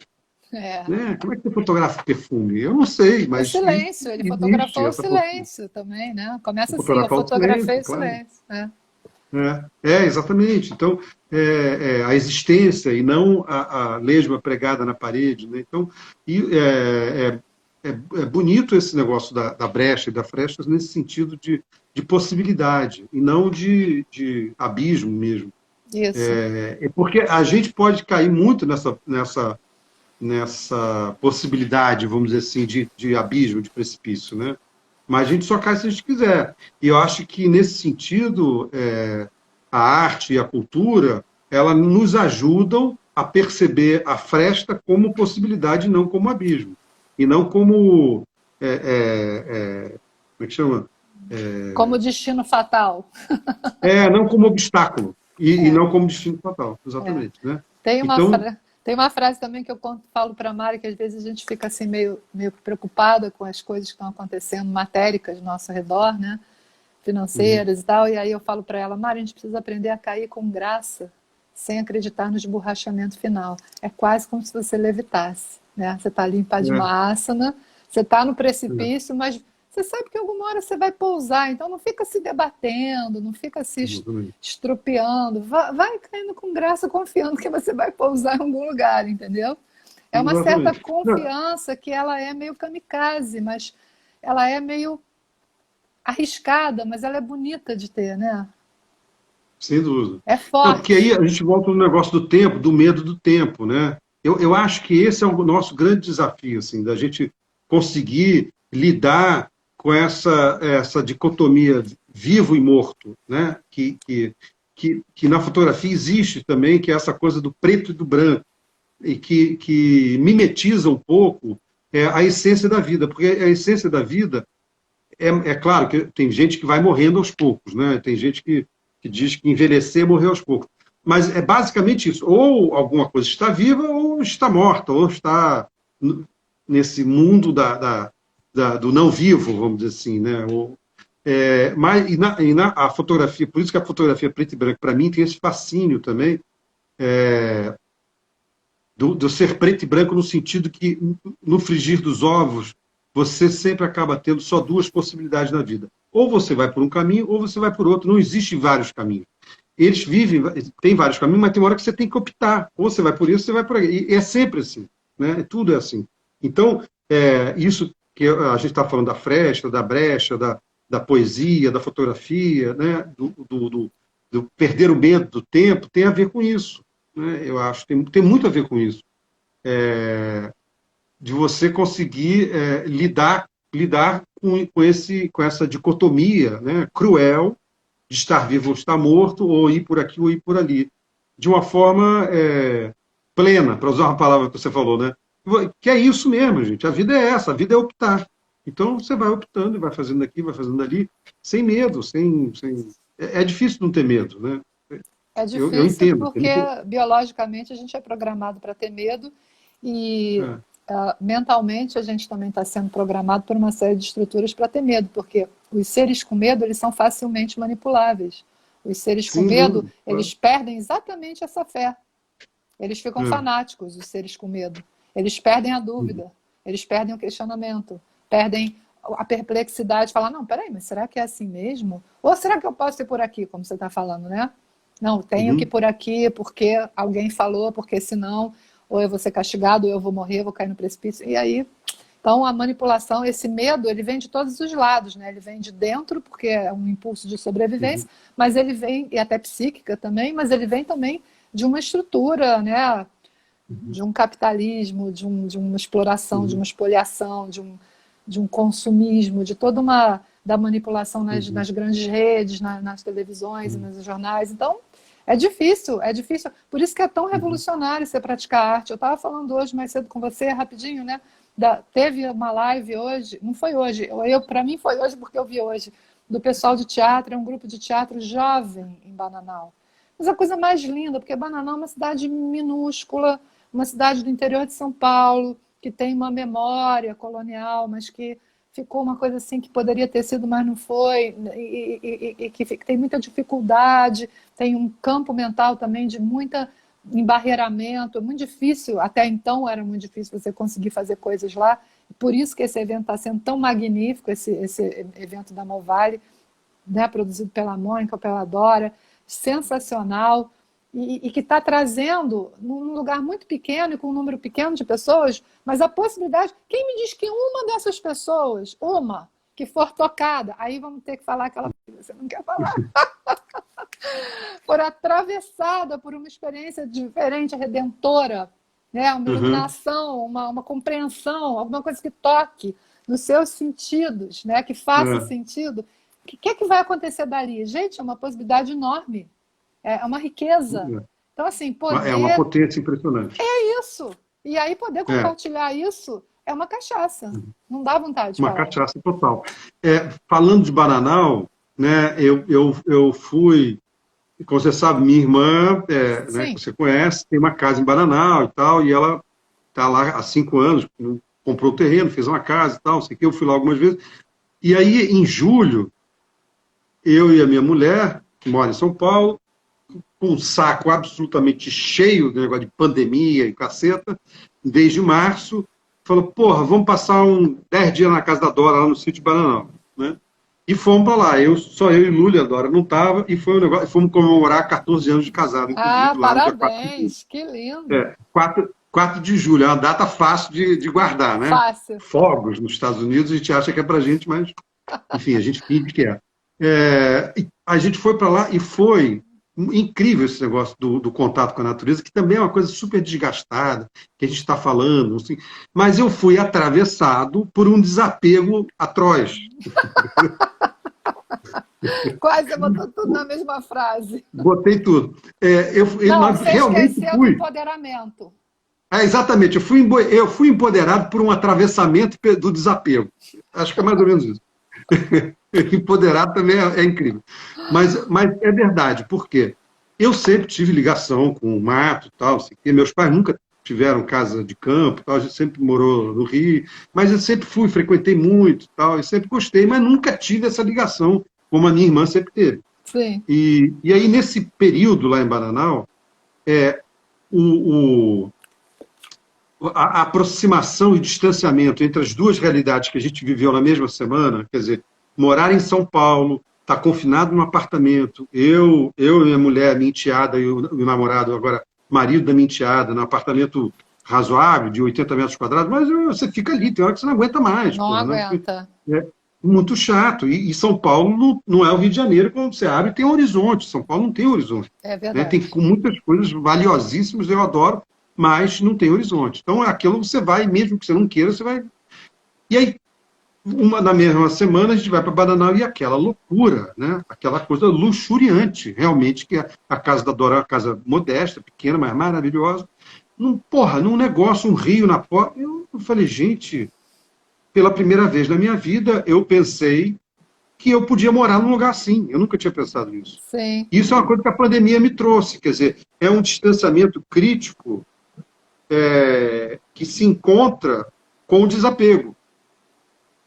É. né? Como é que você fotografa perfume? Eu não sei, O mas silêncio, ele fotografou existe o essa possibilidade. silêncio também, né? Começa assim, eu Fotografar o fotografei silêncio, o claro. silêncio, né? Exatamente. Então, a existência e não a lesma pregada na parede. Né? Então, é bonito esse negócio da brecha e da fresta nesse sentido de possibilidade e não de abismo mesmo. Isso. Porque a gente pode cair muito nessa possibilidade, vamos dizer assim, de abismo, de precipício, né? mas a gente só cai se a gente quiser. E eu acho que, nesse sentido, a arte e a cultura, ela nos ajudam a perceber a fresta como possibilidade, não como abismo. E não como. Como é que chama? Como destino fatal. Não como obstáculo. E É, não como destino fatal, é. exatamente. Né? Tem uma, Então, tem uma frase também que eu falo para a Mari, que às vezes a gente fica assim meio preocupada com as coisas que estão acontecendo, matéricas ao nosso redor, né? uhum, Financeiras e tal, e aí eu falo para ela, Mari, a gente precisa aprender a cair com graça, sem acreditar no esborrachamento final. É quase como se você levitasse, né? Você está ali em é, Padmasana, você está no é, precipício, mas você sabe que alguma hora você vai pousar, então não fica se debatendo, não fica se exatamente. estropiando, vai caindo com graça, confiando que você vai pousar em algum lugar, entendeu? É uma certa Exatamente. Não, confiança que ela é meio kamikaze, mas ela é meio arriscada, mas ela é bonita de ter, né? sem dúvida. É Não, porque aí forte. a gente volta no negócio do tempo, do medo do tempo, né? Eu acho que esse é o nosso grande desafio, assim, da gente conseguir lidar com essa dicotomia vivo e morto, né? Que na fotografia existe também, que é essa coisa do preto e do branco, e que mimetiza um pouco a essência da vida, porque a essência da vida é claro que tem gente que vai morrendo aos poucos, né? Tem gente que diz que envelhecer é morrer aos poucos. Mas é basicamente isso. Ou alguma coisa está viva, ou está morta, ou está nesse mundo do não vivo, vamos dizer assim, né? Mas a fotografia, por isso que a fotografia preta e branca, para mim, tem esse fascínio também, do ser preto e branco, no sentido que, no frigir dos ovos, você sempre acaba tendo só duas possibilidades na vida. Ou você vai por um caminho, ou você vai por outro. Não existe vários caminhos. Eles vivem, tem vários caminhos, mas tem uma hora que você tem que optar. Ou você vai por isso, ou você vai por aí. E é sempre assim. Né? Tudo é assim. Então, isso que a gente está falando da fresta, da brecha, da poesia, da fotografia, né? Do perder o medo do tempo, tem a ver com isso. Né? Eu acho que tem muito a ver com isso. De você conseguir lidar com essa dicotomia, né, cruel de estar vivo ou estar morto, ou ir por aqui ou ir por ali, de uma forma plena, para usar uma palavra que você falou, né? Que é isso mesmo, gente. A vida é essa, a vida é optar. Então você vai optando e vai fazendo aqui, vai fazendo ali, sem medo, sem... É difícil não ter medo, né? É Eu difícil entendo. porque biologicamente a gente é programado para ter medo e É, mentalmente a gente também está sendo programado por uma série de estruturas para ter medo, porque os seres com medo eles são facilmente manipuláveis. Os seres com sem medo dúvida. eles perdem exatamente essa fé. Eles ficam É. fanáticos, os seres com medo. Eles perdem a Uhum. dúvida, eles perdem o questionamento, perdem a perplexidade, falar, não, peraí, mas será que é assim mesmo? Ou será que eu posso ir por aqui, como você está falando, né? Não, tenho que ir Uhum. por aqui porque alguém falou, porque senão ou eu vou ser castigado, ou eu vou morrer, vou cair no precipício. E aí, então a manipulação, esse medo, ele vem de todos os lados, né? Ele vem de dentro, porque é um impulso de sobrevivência, Uhum. mas ele vem, e até psíquica também, mas ele vem também de uma estrutura, né? De um capitalismo, de uma exploração, de Uhum. uma espoliação, de um consumismo, de toda uma da manipulação Uhum. nas grandes redes, nas televisões e Uhum. nos jornais. Então, é difícil, é difícil. Por isso que é tão Uhum. revolucionário você praticar arte. Eu estava falando hoje mais cedo com você, rapidinho, né? Teve uma live hoje, não foi hoje, para mim foi hoje porque eu vi hoje, do pessoal de teatro, é um grupo de teatro jovem em Bananal. Mas a coisa mais linda, porque Bananal é uma cidade minúscula, uma cidade do interior de São Paulo, que tem uma memória colonial, mas que ficou uma coisa assim que poderia ter sido, mas não foi, e que tem muita dificuldade, tem um campo mental também de muita embarreiramento, é muito difícil, até então era muito difícil você conseguir fazer coisas lá, por isso que esse evento está sendo tão magnífico, esse evento da Movale, né, produzido pela Mônica, pela Dora, sensacional, e que está trazendo, num lugar muito pequeno e com um número pequeno de pessoas, mas a possibilidade. Quem me diz que uma dessas pessoas, uma, que for tocada, aí vamos ter que falar aquela coisa que você não quer falar, for atravessada por uma experiência diferente, redentora, né? Uma Uhum. iluminação, uma compreensão, alguma coisa que toque, nos seus sentidos, né? Que faça sentido. O que é que vai acontecer dali? Gente, é uma possibilidade enorme. É uma riqueza. Então, assim, É uma poder potência impressionante. é isso. E aí poder É, compartilhar isso é uma cachaça. Não dá vontade de uma falar. cachaça total. Falando de Bananal, né, eu fui, como você sabe, minha irmã, né, que Sim. você conhece, tem uma casa em Bananal e tal, e ela está lá há 5 anos, comprou o terreno, fez uma casa e tal, sei que eu fui lá algumas vezes. E aí, em julho, eu e a minha mulher, que mora em São Paulo, com um saco absolutamente cheio do negócio de pandemia e caceta, desde março, falou, porra, vamos passar 10 dias na casa da Dora, lá no sítio de Bananal, né? E fomos para lá, só eu e Lúlia, a Dora não estava, e foi um negócio, fomos comemorar 14 anos de casado, Ah, inclusive, lá no dia 4 de julho. parabéns! Que lindo! 4 de julho, é uma data fácil de guardar, né? Fácil. Fogos nos Estados Unidos, a gente acha que é pra gente, mas, enfim, a gente finge que é. E a gente foi para lá e foi incrível esse negócio do contato com a natureza, que também é uma coisa super desgastada, que a gente está falando, assim, mas eu fui atravessado por um desapego atroz. Quase você botou tudo na mesma frase. Botei tudo. Não, Nós você realmente esqueceu do fui. empoderamento. Exatamente, eu fui empoderado por um atravessamento do desapego. Acho que é mais ou menos isso. Empoderado também é incrível. Mas é verdade, por quê? Eu sempre tive ligação com o mato, tal, assim, meus pais nunca tiveram casa de campo, tal, a gente sempre morou no Rio, mas eu sempre frequentei muito, tal, e sempre gostei, mas nunca tive essa ligação, como a minha irmã sempre teve. Sim. E aí, nesse período lá em Bananal, o, a aproximação e distanciamento entre as duas realidades que a gente viveu na mesma semana, quer dizer, morar em São Paulo, estar confinado num apartamento, eu e minha mulher, minha enteada e o namorado, agora marido da minha enteada, num apartamento razoável, de 80 metros quadrados, mas você fica ali, tem hora que você não aguenta mais. Não Porra, né? aguenta. É muito chato. E São Paulo não é o Rio de Janeiro, quando você abre, tem um horizonte. São Paulo não tem horizonte. É Né? Tem verdade. muitas coisas valiosíssimas, eu adoro, mas não tem horizonte. Então, aquilo você vai, mesmo que você não queira, você vai. E aí, na mesma semana, a gente vai para Bananal e aquela loucura, né? Aquela coisa luxuriante, realmente, que a casa da Dora é uma casa modesta, pequena, mas maravilhosa. Num negócio, um rio na porta. Eu falei, gente, pela primeira vez na minha vida, eu pensei que eu podia morar num lugar assim. Eu nunca tinha pensado nisso. Sim. Isso é uma coisa que a pandemia me trouxe, quer dizer, é um distanciamento crítico que se encontra com o desapego.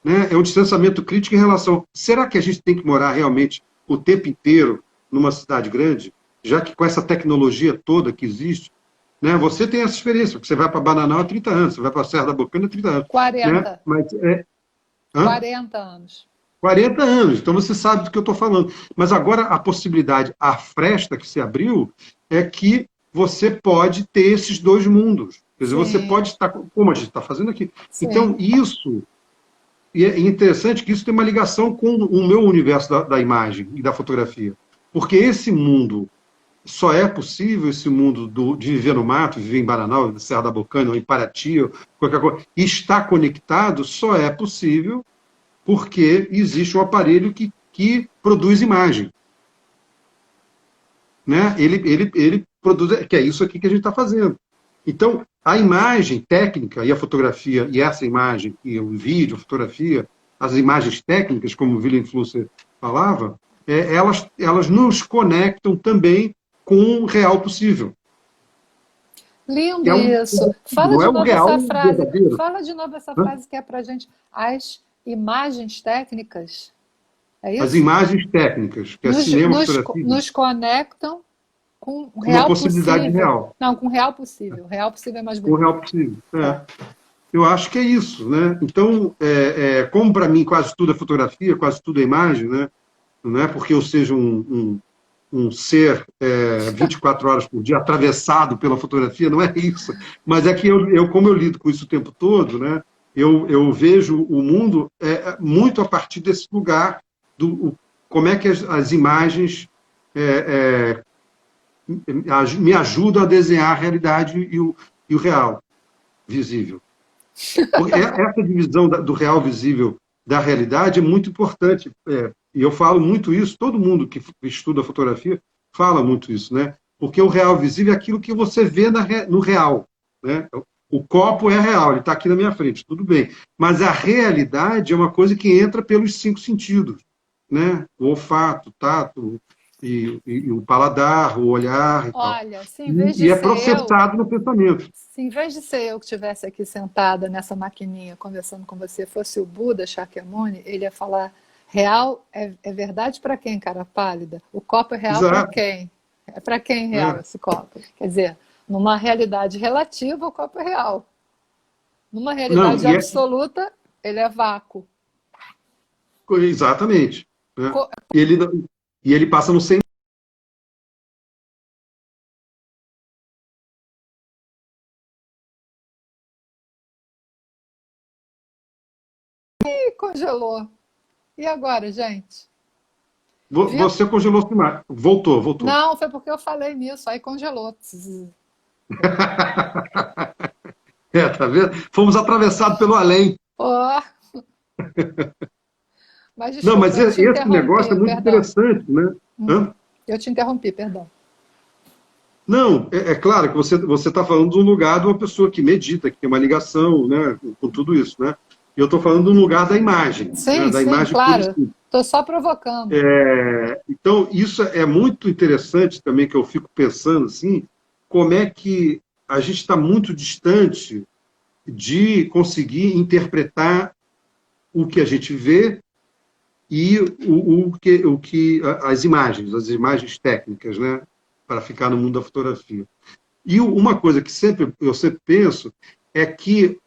Né? É um distanciamento crítico em relação. Será que a gente tem que morar realmente o tempo inteiro numa cidade grande, já que com essa tecnologia toda que existe, né? Você tem essa experiência, porque você vai para Bananal há 30 anos, você vai para a Serra da Bocaina há 30 anos. Né? 40. Mas 40 anos. 40 anos, então você sabe do que eu estou falando. Mas agora a possibilidade, a fresta que se abriu, é que você pode ter esses dois mundos. Quer dizer, você Sim. pode estar, como a gente está fazendo aqui. Sim. Então, isso, e é interessante que isso tem uma ligação com o meu universo da imagem e da fotografia. Porque esse mundo só é possível, esse mundo de viver no mato, viver em Bananal, na Serra da Bocaina, ou em Paraty, ou qualquer coisa, e estar conectado só é possível porque existe um aparelho que produz imagem. Né? Ele produz, que é isso aqui que a gente está fazendo. Então, a imagem técnica e a fotografia, e essa imagem, e o vídeo, a fotografia, as imagens técnicas, como o Willem Flusser falava, elas nos conectam também com o real possível. Lindo isso. Fala Não de é o novo real essa frase. verdadeiro. Fala de novo essa frase que é pra gente. As imagens técnicas. É isso? As imagens técnicas, que é cinema, fotografia. Nos conectam com o Com uma real possibilidade possível. real. Não, com o real possível. O real possível é mais Com o bonito. real possível. Eu acho que é isso, né? Então, como para mim quase tudo é fotografia, quase tudo é imagem, né? Não é porque eu seja um ser 24 horas por dia atravessado pela fotografia, não é isso. Mas é que como eu lido com isso o tempo todo, né? Eu vejo o mundo muito a partir desse lugar como é que as imagens me ajudam a desenhar a realidade e o real, visível. Porque essa divisão do real visível da realidade é muito importante. E eu falo muito isso, todo mundo que estuda fotografia fala muito isso, né? Porque o real visível é aquilo que você vê no real, né? O copo é real, ele está aqui na minha frente, tudo bem. Mas a realidade é uma coisa que entra pelos 5 sentidos, né? O olfato, o tato, e o paladar, o olhar e tal. Olha, se em vez de E é ser eu, processado no pensamento. se em vez de ser eu que estivesse aqui sentada nessa maquininha conversando com você, fosse o Buda Shakyamuni, ele ia falar: real é verdade para quem, cara pálida? O copo é real para Exato. quem? É para quem real Né? esse copo? Quer dizer, numa realidade relativa, o copo é real. Numa Não, realidade absoluta, ele é vácuo. exatamente. Né? Co- E ele, e ele passa no sem. Ih, congelou. E agora, gente? Viu? Você congelou-se mais. Voltou, voltou. Não, foi porque eu falei nisso, aí congelou. Tá vendo? Fomos atravessados pelo além. Oh, mas Não, desculpa, mas eu te esse negócio interrompi, é muito perdão. interessante, né? Hã? Eu te interrompi, perdão. Não, é claro que você está falando de um lugar de uma pessoa que medita, que tem uma ligação, né, com tudo isso, né? E eu estou falando de um lugar da imagem, né, Sim, da sim, imagem pura e claro. simples. Estou só provocando. Então, isso é muito interessante também, que eu fico pensando assim, como é que a gente está muito distante de conseguir interpretar o que a gente vê e as imagens técnicas, né, para ficar no mundo da fotografia. E uma coisa que eu sempre penso é que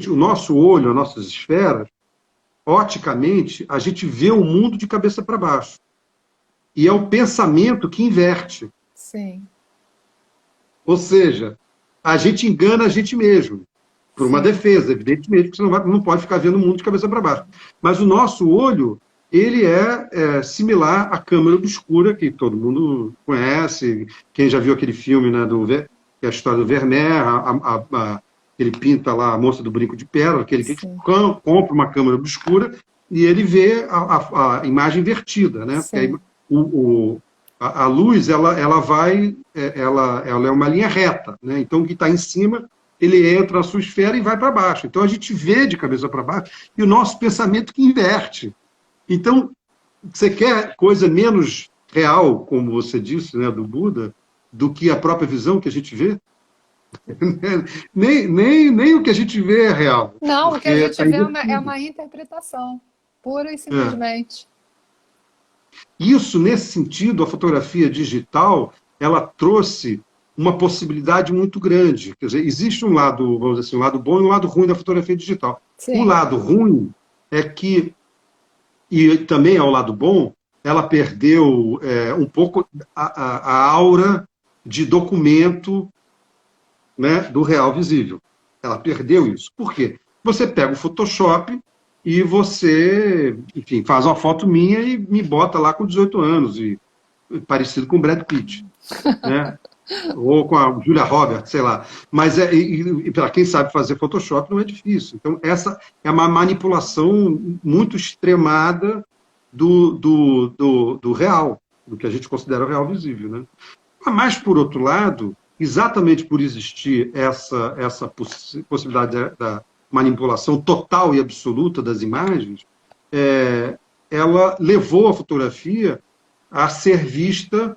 o nosso olho, as nossas esferas, oticamente, a gente vê o mundo de cabeça para baixo. E é o pensamento que inverte. Sim, Ou seja, a gente engana a gente mesmo, por uma sim, defesa, evidentemente, porque você não pode ficar vendo o mundo de cabeça para baixo. Mas o nosso olho, ele é similar à câmera obscura, que todo mundo conhece. Quem já viu aquele filme, né, que é a história do Vermeer, ele pinta lá a moça do brinco de pérola, que ele sim, compra uma câmera obscura e ele vê a imagem invertida, né? Porque aí sim, a luz ela é uma linha reta, né? Então o que está em cima ele entra na sua esfera e vai para baixo. Então a gente vê de cabeça para baixo e o nosso pensamento que inverte. Então você quer coisa menos real, como você disse, né, do Buda, do que a própria visão que a gente vê? Nem o que a gente vê é real, não, o que porque a gente está vê é invertido. uma interpretação, pura e É. simplesmente. Isso, nesse sentido, a fotografia digital, ela trouxe uma possibilidade muito grande. Quer dizer, existe um lado, vamos dizer assim, um lado bom e um lado ruim da fotografia digital. O Sim, lado ruim é que, e também é o lado bom, ela perdeu um pouco a aura de documento, né, do real visível. Ela perdeu isso. Por quê? Você pega o Photoshop e você, enfim, faz uma foto minha e me bota lá com 18 anos, e parecido com o Brad Pitt, né? Ou com a Julia Roberts, sei lá. Mas para quem sabe fazer Photoshop não é difícil. Então, essa é uma manipulação muito extremada do real, do que a gente considera o real visível, né? Mas, por outro lado, exatamente por existir essa possibilidade da manipulação total e absoluta das imagens, ela levou a fotografia a ser vista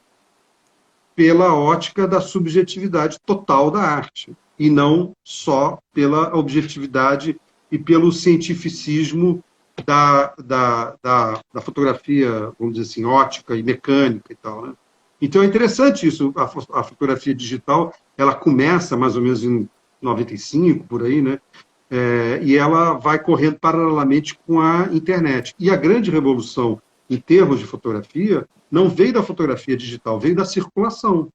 pela ótica da subjetividade total da arte, e não só pela objetividade e pelo cientificismo da fotografia, vamos dizer assim, ótica e mecânica e tal, né? Então é interessante isso, a fotografia digital, ela começa mais ou menos em 95, por aí, né? E ela vai correndo paralelamente com a internet. E a grande revolução em termos de fotografia não veio da fotografia digital, veio da circulação.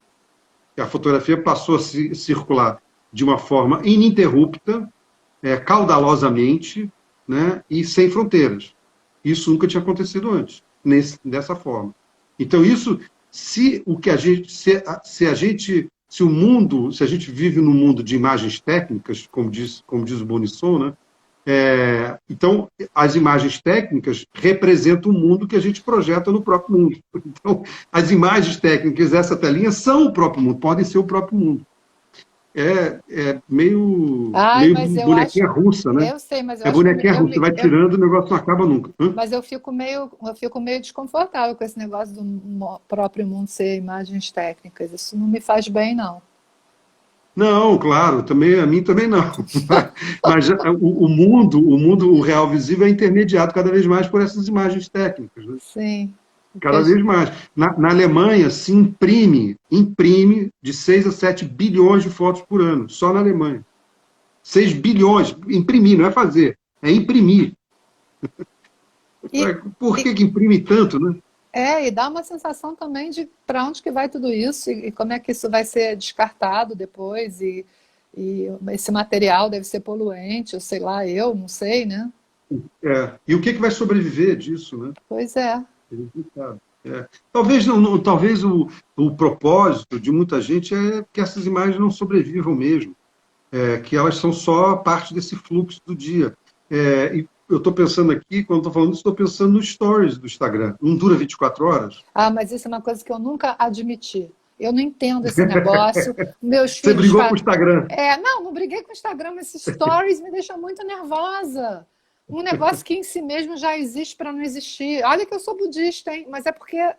A fotografia passou a circular de uma forma ininterrupta, caudalosamente, né, e sem fronteiras. Isso nunca tinha acontecido antes, dessa forma. Então, isso, se a gente se o mundo, se a gente vive num mundo de imagens técnicas, como diz o Bonisson, né? Então, as imagens técnicas representam o mundo que a gente projeta no próprio mundo. Então, as imagens técnicas dessa telinha são o próprio mundo, podem ser o próprio mundo. Ai, Meio mas eu acho, bonequinha russa, né? eu sei, mas eu É acho que bonequinha russa, você vai tirando, o negócio não acaba nunca. Hã? mas eu fico meio desconfortável com esse negócio do próprio mundo ser imagens técnicas. Isso não me faz bem, não. Não, claro, também, a mim também não. Mas o mundo, o real visível é intermediado cada vez mais por essas imagens técnicas, né? Sim, porque Cada vez mais. Na Alemanha se imprime de 6 a 7 bilhões de fotos por ano, só na Alemanha. 6 bilhões, imprimir, não é fazer, é imprimir. e, Por e, que que imprime tanto, né? e dá uma sensação também de para onde que vai tudo isso e como é que isso vai ser descartado depois e esse material deve ser poluente, ou sei lá, eu não sei, né? E o que que vai sobreviver disso, né? Pois é. Ele sabe. Talvez, talvez o propósito de muita gente é que essas imagens não sobrevivam mesmo, que elas são só parte desse fluxo do dia. E eu estou pensando aqui, quando estou falando isso, estou pensando nos stories do Instagram. Não dura 24 horas? Ah, mas isso é uma coisa que eu nunca admiti. Eu não entendo esse negócio. Meus Você filhos brigou com o falam. Instagram. Não briguei com o Instagram, mas esses stories me deixam muito nervosa. Um negócio que em si mesmo já existe para não existir. Olha que eu sou budista, hein? Mas é porque É,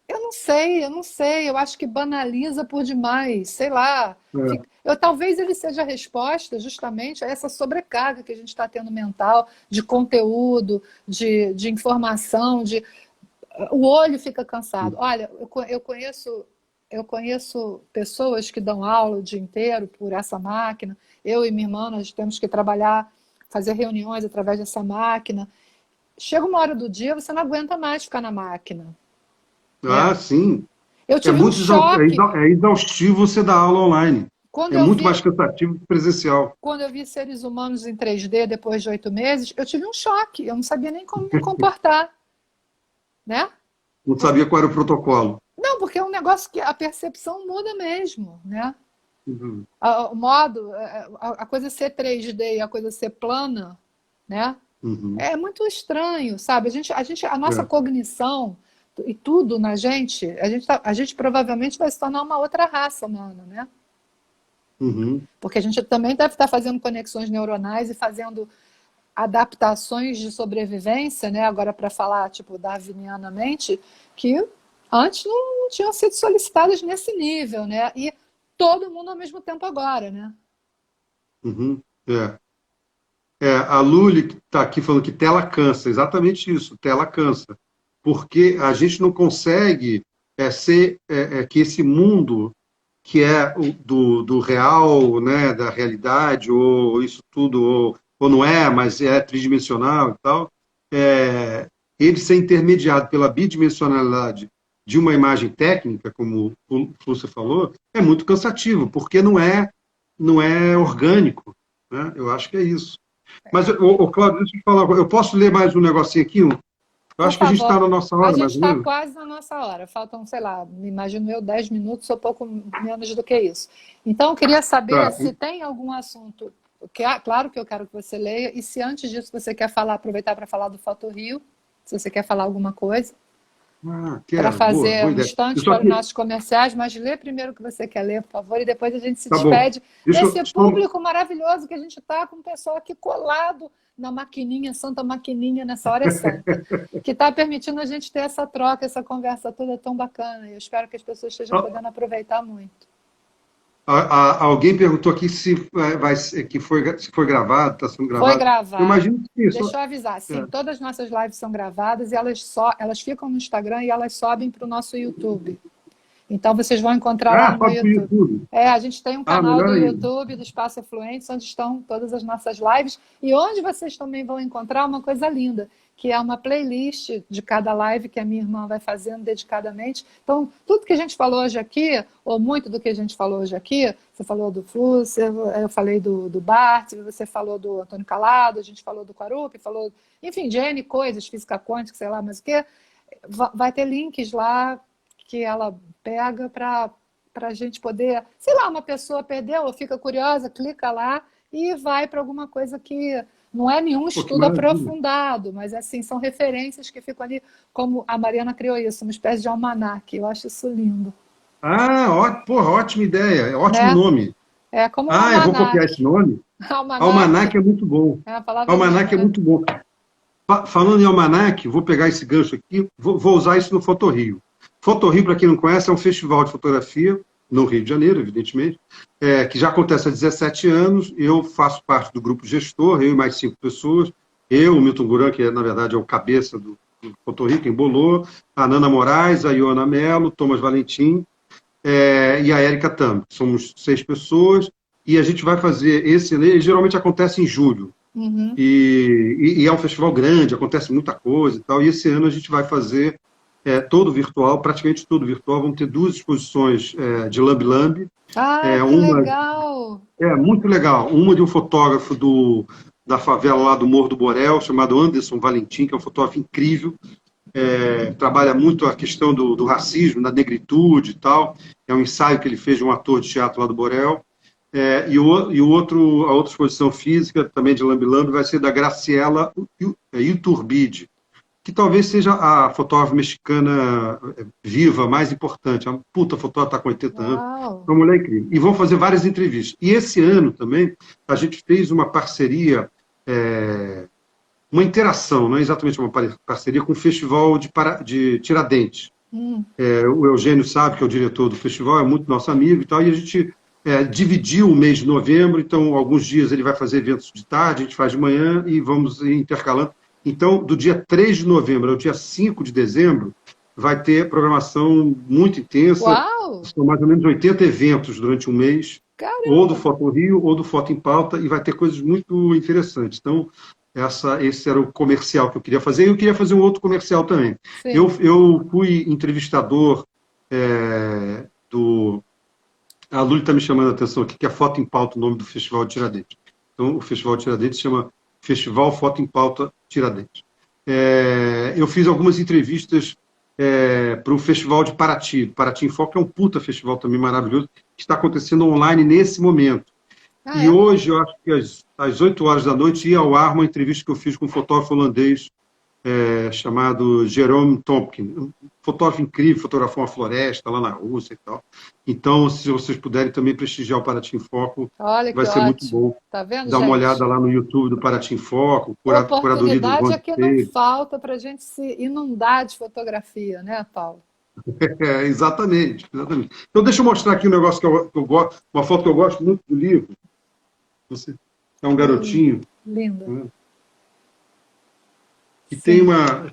eu não sei. Eu acho que banaliza por demais. Sei lá. é. Talvez ele seja a resposta justamente a essa sobrecarga que a gente está tendo mental, de conteúdo, de informação, o olho fica cansado. Olha, eu conheço pessoas que dão aula o dia inteiro por essa máquina. Eu e minha irmã, nós temos que trabalhar, fazer reuniões através dessa máquina. Chega uma hora do dia, você não aguenta mais ficar na máquina, né? Ah, sim. Eu É tive um muito choque é exaustivo você dar aula online. quando É eu muito mais vi, cansativo que presencial. quando eu vi seres humanos em 3D depois de 8 meses. Eu tive um choque. Eu não sabia nem como me comportar, né? Não sabia qual era o protocolo. Não, porque é um negócio que a percepção muda mesmo, né? Uhum. O modo, a coisa ser 3D e a coisa ser plana, né? Uhum. É muito estranho, sabe? A nossa É. cognição e tudo na gente, a gente provavelmente vai se tornar uma outra raça humana, né? Uhum. Porque a gente também deve estar fazendo conexões neuronais e fazendo adaptações de sobrevivência, né? Agora para falar, tipo, darwinianamente, que antes não tinham sido solicitadas nesse nível, né? E todo mundo ao mesmo tempo agora, né? Uhum. A Luli está aqui falando que tela cansa, exatamente isso, tela cansa. Porque a gente não consegue que esse mundo que é do real, né, da realidade, ou isso tudo, ou não é, mas é tridimensional e tal, ele ser intermediado pela bidimensionalidade de uma imagem técnica, como você falou, é muito cansativo, porque não é orgânico, né? Eu acho que é isso. Mas, Cláudio, deixa eu te falar, eu posso ler mais um negocinho aqui? Eu Por acho que a gente está favor, na nossa a hora, gente mais ou está menos. quase na nossa hora. Faltam, sei lá, me imagino eu, 10 minutos ou pouco menos do que isso. Então, eu queria saber Tá. se tem algum assunto, claro que eu quero que você leia, e se antes disso você quer falar, aproveitar para falar do Foto Rio, se você quer falar alguma coisa, para Quero, fazer boa um ideia. Eu instante só para os que, nossos comerciais, mas lê primeiro o que você quer ler, por favor, e depois a gente se tá bom. despede Deixa eu desse público maravilhoso que a gente está com o pessoal aqui colado na maquininha, santa maquininha, nessa hora é santa, que está permitindo a gente ter essa troca, essa conversa toda tão bacana. Eu espero que as pessoas estejam podendo aproveitar muito. Alguém perguntou aqui se foi gravado, está sendo Foi gravado. Eu gravado. imagino que sim. Deixa eu avisar, sim, É. todas as nossas lives são gravadas e elas ficam no Instagram e elas sobem para o nosso YouTube. Então vocês vão encontrar lá no meu Sobe para o YouTube. YouTube. A gente tem um canal Melhor do ainda. YouTube do Espaço Efluentes, onde estão todas as nossas lives e onde vocês também vão encontrar uma coisa linda, que é uma playlist de cada live que a minha irmã vai fazendo dedicadamente. Então, tudo que a gente falou hoje aqui, ou muito do que a gente falou hoje aqui, você falou do Flusser, eu falei do Bart, você falou do Antônio Calado, a gente falou do Quarupi, falou, enfim, de N coisas, física quântica, sei lá, mas o quê, vai ter links lá que ela pega para para a gente poder, sei lá, uma pessoa perdeu ou fica curiosa, clica lá e vai para alguma coisa que não é nenhum Pô, que estudo maravilha. aprofundado, mas assim, são referências que ficam ali, como a Mariana criou isso, uma espécie de almanaque. Eu acho isso lindo, Ah, porra, ótima ideia, ótimo né? nome. É como um Ah, eu vou copiar esse almanaque. nome. Almanaque Almanac é muito bom. é uma palavra Almanac linda, é né? muito bom. Falando em almanac, vou pegar esse gancho aqui, vou usar isso no Fotorrio. Fotorrio, para quem não conhece, é um festival de fotografia, no Rio de Janeiro, evidentemente, que já acontece há 17 anos. Eu faço parte do grupo gestor, eu e mais 5 pessoas. Eu, o Milton Guran, que na verdade é o cabeça do Fotorrio, quem bolou, a Nana Moraes, a Iona Mello, Thomas Valentim e a Érica Tam. Somos 6 pessoas e a gente vai fazer esse, ele geralmente acontece em julho. Uhum. E é um festival grande, acontece muita coisa e tal. E esse ano a gente vai fazer todo virtual, praticamente todo virtual. Vamos ter 2 exposições de Lambi Lambi. Ah, que Uma legal! é muito legal, uma de um fotógrafo da favela lá do Morro do Borel, chamado Anderson Valentim, que é um fotógrafo incrível. Trabalha muito a questão do racismo, da negritude e tal. É um ensaio que ele fez de um ator de teatro lá do Borel. A outra exposição física, também de Lambi Lambi, vai ser da Graciela Iturbide, que talvez seja a fotógrafa mexicana viva mais importante. A puta fotógrafa, está com 80 anos. Uau! É uma mulher incrível. E vão fazer várias entrevistas. E esse ano também, a gente fez uma parceria, uma interação, não é exatamente uma parceria, com o Festival de Tiradentes. Hum. O Eugênio sabe que é o diretor do festival, é muito nosso amigo e tal, e a gente dividiu o mês de novembro, então alguns dias ele vai fazer eventos de tarde, a gente faz de manhã e vamos intercalando. Então, do dia 3 de novembro ao dia 5 de dezembro, vai ter programação muito intensa, Uau! são mais ou menos 80 eventos durante um mês, ou do Caramba! Foto Rio, ou do Foto em Pauta, e vai ter coisas muito interessantes. Então, esse era o comercial que eu queria fazer, e eu queria fazer um outro comercial também. Eu Sim. fui entrevistador do... A Luli está me chamando a atenção aqui, que é Foto em Pauta, o nome do Festival de Tiradentes. Então, o Festival de Tiradentes se chama Festival Foto em Pauta Tiradentes. Eu fiz algumas entrevistas para o Festival de Paraty. Paraty em Foco é um puta festival também maravilhoso, que está acontecendo online nesse momento. Ah, E é? hoje, eu acho que às 8 horas da noite, ia ao ar uma entrevista que eu fiz com um fotógrafo holandês chamado Jerome Tompkin, um fotógrafo incrível, fotografou uma floresta lá na Rússia e tal. Então, se vocês puderem também prestigiar o Paraty em Foco, Olha que vai ser muito ótimo. bom. Tá vendo, Dá uma olhada gente? lá no YouTube do Paraty em Foco, curadoria do Oportunidade Ivan é que não Freire. falta para a gente se inundar de fotografia, né, Paulo? Exatamente, exatamente. Então, deixa eu mostrar aqui um negócio que eu gosto, uma foto que eu gosto muito do livro. Você é um garotinho, Linda. né, que Sim.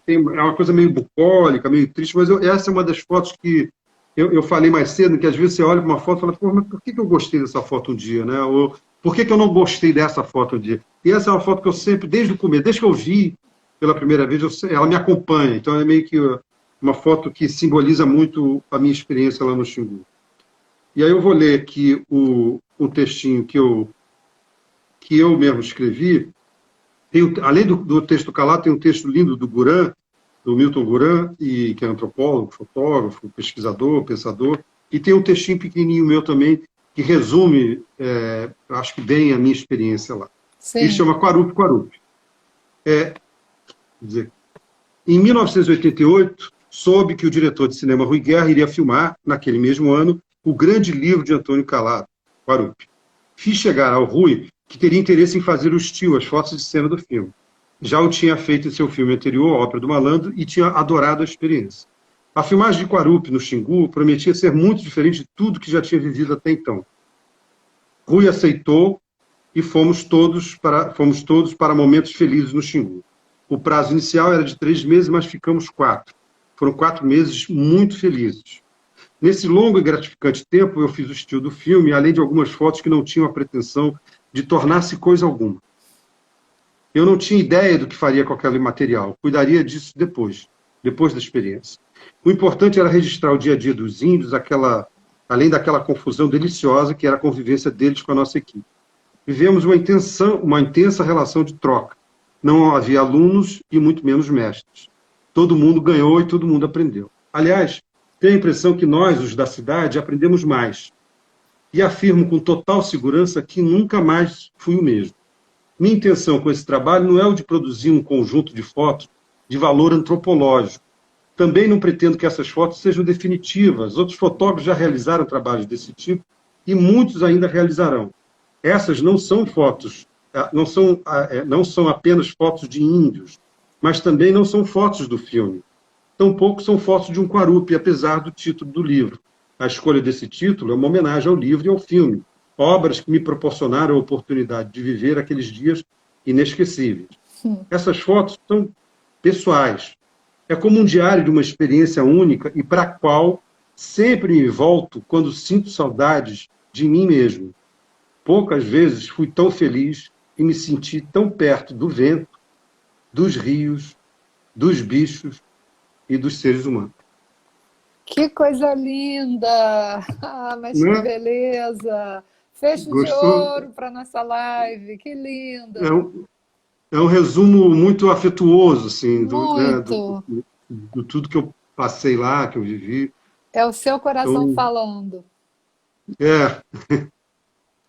é uma coisa meio bucólica, meio triste, mas essa é uma das fotos que eu falei mais cedo, que às vezes você olha para uma foto e fala, pô, mas por que eu gostei dessa foto um dia, né? Ou por que eu não gostei dessa foto um dia? E essa é uma foto que eu sempre, desde o começo, desde que eu vi pela primeira vez, ela me acompanha. Então é meio que uma foto que simboliza muito a minha experiência lá no Xingu. E aí eu vou ler aqui o textinho que eu mesmo escrevi. Além do texto calado, tem um texto lindo do Guran, do Milton Guran, que é antropólogo, fotógrafo, pesquisador, pensador, e tem um textinho pequenininho meu também, que resume, acho que bem a minha experiência lá. Ele Sim. chama Quarup Quarup. Quer dizer, em 1988, soube que o diretor de cinema Rui Guerra iria filmar, naquele mesmo ano, o grande livro de Antônio Calado, Quarup. Fiz chegar ao Rui que teria interesse em fazer o estilo, as fotos de cena do filme. Já o tinha feito em seu filme anterior, A Ópera do Malandro, e tinha adorado a experiência. A filmagem de Quarup, no Xingu, prometia ser muito diferente de tudo que já tinha vivido até então. Rui aceitou e fomos todos para momentos felizes no Xingu. O prazo inicial era de 3 meses, mas ficamos 4. Foram 4 meses muito felizes. Nesse longo e gratificante tempo, eu fiz o estilo do filme, além de algumas fotos que não tinham a pretensão de tornar-se coisa alguma. Eu não tinha ideia do que faria com aquele material, cuidaria disso depois da experiência. O importante era registrar o dia a dia dos índios, além daquela confusão deliciosa que era a convivência deles com a nossa equipe. Vivemos uma intensa relação de troca. Não havia alunos e muito menos mestres. Todo mundo ganhou e todo mundo aprendeu. Aliás, tenho a impressão que nós, os da cidade, aprendemos mais. E afirmo com total segurança que nunca mais fui o mesmo. Minha intenção com esse trabalho não é o de produzir um conjunto de fotos de valor antropológico. Também não pretendo que essas fotos sejam definitivas. Outros fotógrafos já realizaram trabalhos desse tipo e muitos ainda realizarão. Essas não são fotos, não são apenas fotos de índios, mas também não são fotos do filme. Tampouco são fotos de um Quarupi, apesar do título do livro. A escolha desse título é uma homenagem ao livro e ao filme, obras que me proporcionaram a oportunidade de viver aqueles dias inesquecíveis. Essas fotos são pessoais. É como um diário de uma experiência única e para a qual sempre me volto quando sinto saudades de mim mesmo. Poucas vezes fui tão feliz e me senti tão perto do vento, dos rios, dos bichos e dos seres humanos. Que coisa linda! Ah, mas que Né? beleza! Fecho de Gostou? ouro para nossa live, que É linda! um, é um resumo muito afetuoso, assim, Muito! do tudo que eu passei lá, que eu vivi. É o seu coração Então, falando. é,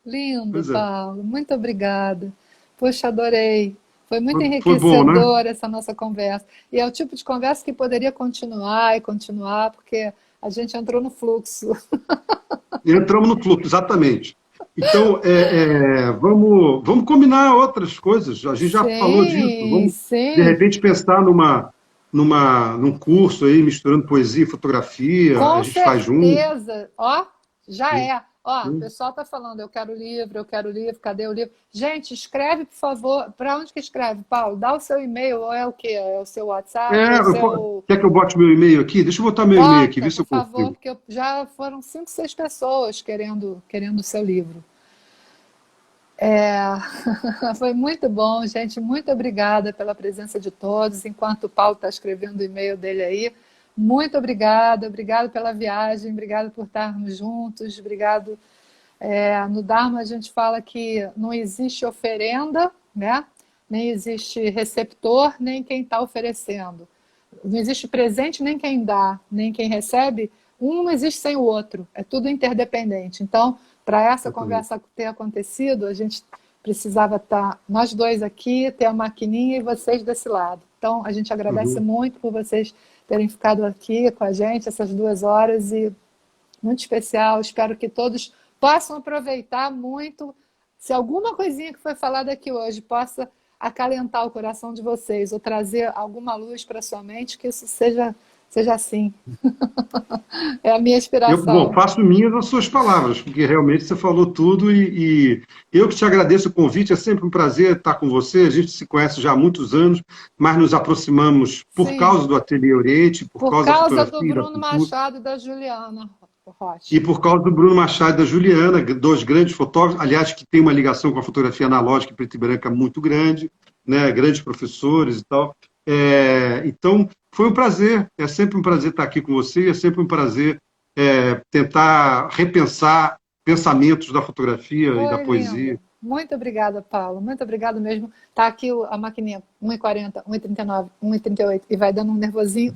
Lindo, pois é. Paulo. Muito obrigada. Poxa, adorei. Foi muito Foi bom, né? enriquecedora essa nossa conversa. E é o tipo de conversa que poderia continuar e continuar, porque a gente entrou no fluxo. Entramos no fluxo, exatamente. Então, vamos combinar outras coisas. A gente já falou disso. Sim, Vamos, de sim. repente, pensar num curso aí, misturando poesia e fotografia. A Com gente faz junto. certeza. Ó, já é. Ó, o pessoal tá falando, eu quero livro, cadê o livro? Gente, escreve, por favor. Para onde que escreve, Paulo? Dá o seu e-mail, ou é o quê? É o seu WhatsApp, é o seu... Quer que eu bote meu e-mail aqui? Deixa eu botar meu e-mail aqui, Bota, ver se por eu favor, consigo. porque já foram 5, 6 pessoas querendo o seu livro. É, foi muito bom, gente. Muito obrigada pela presença de todos. Enquanto o Paulo está escrevendo o e-mail dele aí, muito obrigada, obrigado pela viagem, obrigado por estarmos juntos, obrigado. No Dharma a gente fala que não existe oferenda, né? Nem existe receptor, nem quem está oferecendo. Não existe presente, nem quem dá, nem quem recebe. Um não existe sem o outro, é tudo interdependente. Então, para essa conversa ter acontecido, a gente precisava estar nós dois aqui, ter a maquininha e vocês desse lado. Então, a gente agradece Uhum. muito por vocês terem ficado aqui com a gente essas 2 horas e muito especial. Espero que todos possam aproveitar muito. Se alguma coisinha que foi falada aqui hoje possa acalentar o coração de vocês ou trazer alguma luz para a sua mente, que isso seja assim. É a minha Bom, inspiração. faço minhas as suas palavras, porque realmente você falou tudo e eu que te agradeço o convite, é sempre um prazer estar com você. A gente se conhece já há muitos anos, mas nos aproximamos por Sim, causa do Ateliê Oriente, por por causa da causa do fotografia, da Bruno cultura, Machado e da Juliana e Rocha. por causa do Bruno Machado e da Juliana, dois grandes fotógrafos, aliás, que tem uma ligação com a fotografia analógica e preto e branca muito grande, né, grandes professores e tal. Então, foi um prazer, é sempre um prazer estar aqui com você, é sempre um prazer tentar repensar pensamentos da fotografia e da Foi poesia. lindo. Muito obrigada, Paulo. Muito obrigado mesmo. Tá aqui a maquininha 1h40, 1h39, 1h38 e vai dando um nervosinho.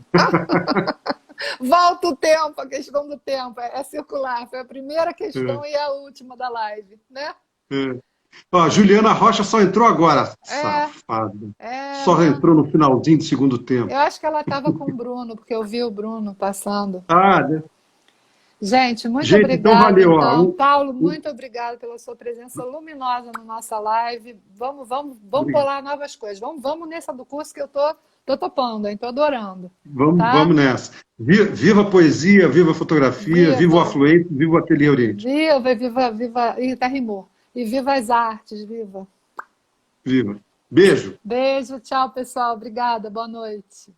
Volta o tempo, a questão do tempo. É circular. Foi a primeira questão É, e a última da live, né? é. Ó, a Juliana Rocha só entrou agora, É, safada. Só não. entrou no finalzinho do segundo Eu tempo. acho que ela estava com o Bruno, porque eu vi o Bruno passando. Ah, né? Gente, muito Gente, então obrigada. valeu. Ó, Então, Paulo, muito obrigada pela sua presença luminosa na nossa live. Vamos obrigado. bolar novas coisas. Vamos nessa do curso que eu tô topando, hein? Tô adorando, tá? Vamos nessa. Viva a poesia, viva a fotografia, viva o Viva, Afluente, viva o Ateliê Oriente. viva, viva, viva. Ih, até rimou. E viva as artes, viva. Viva. Beijo. Beijo, tchau, pessoal. Obrigada, boa noite.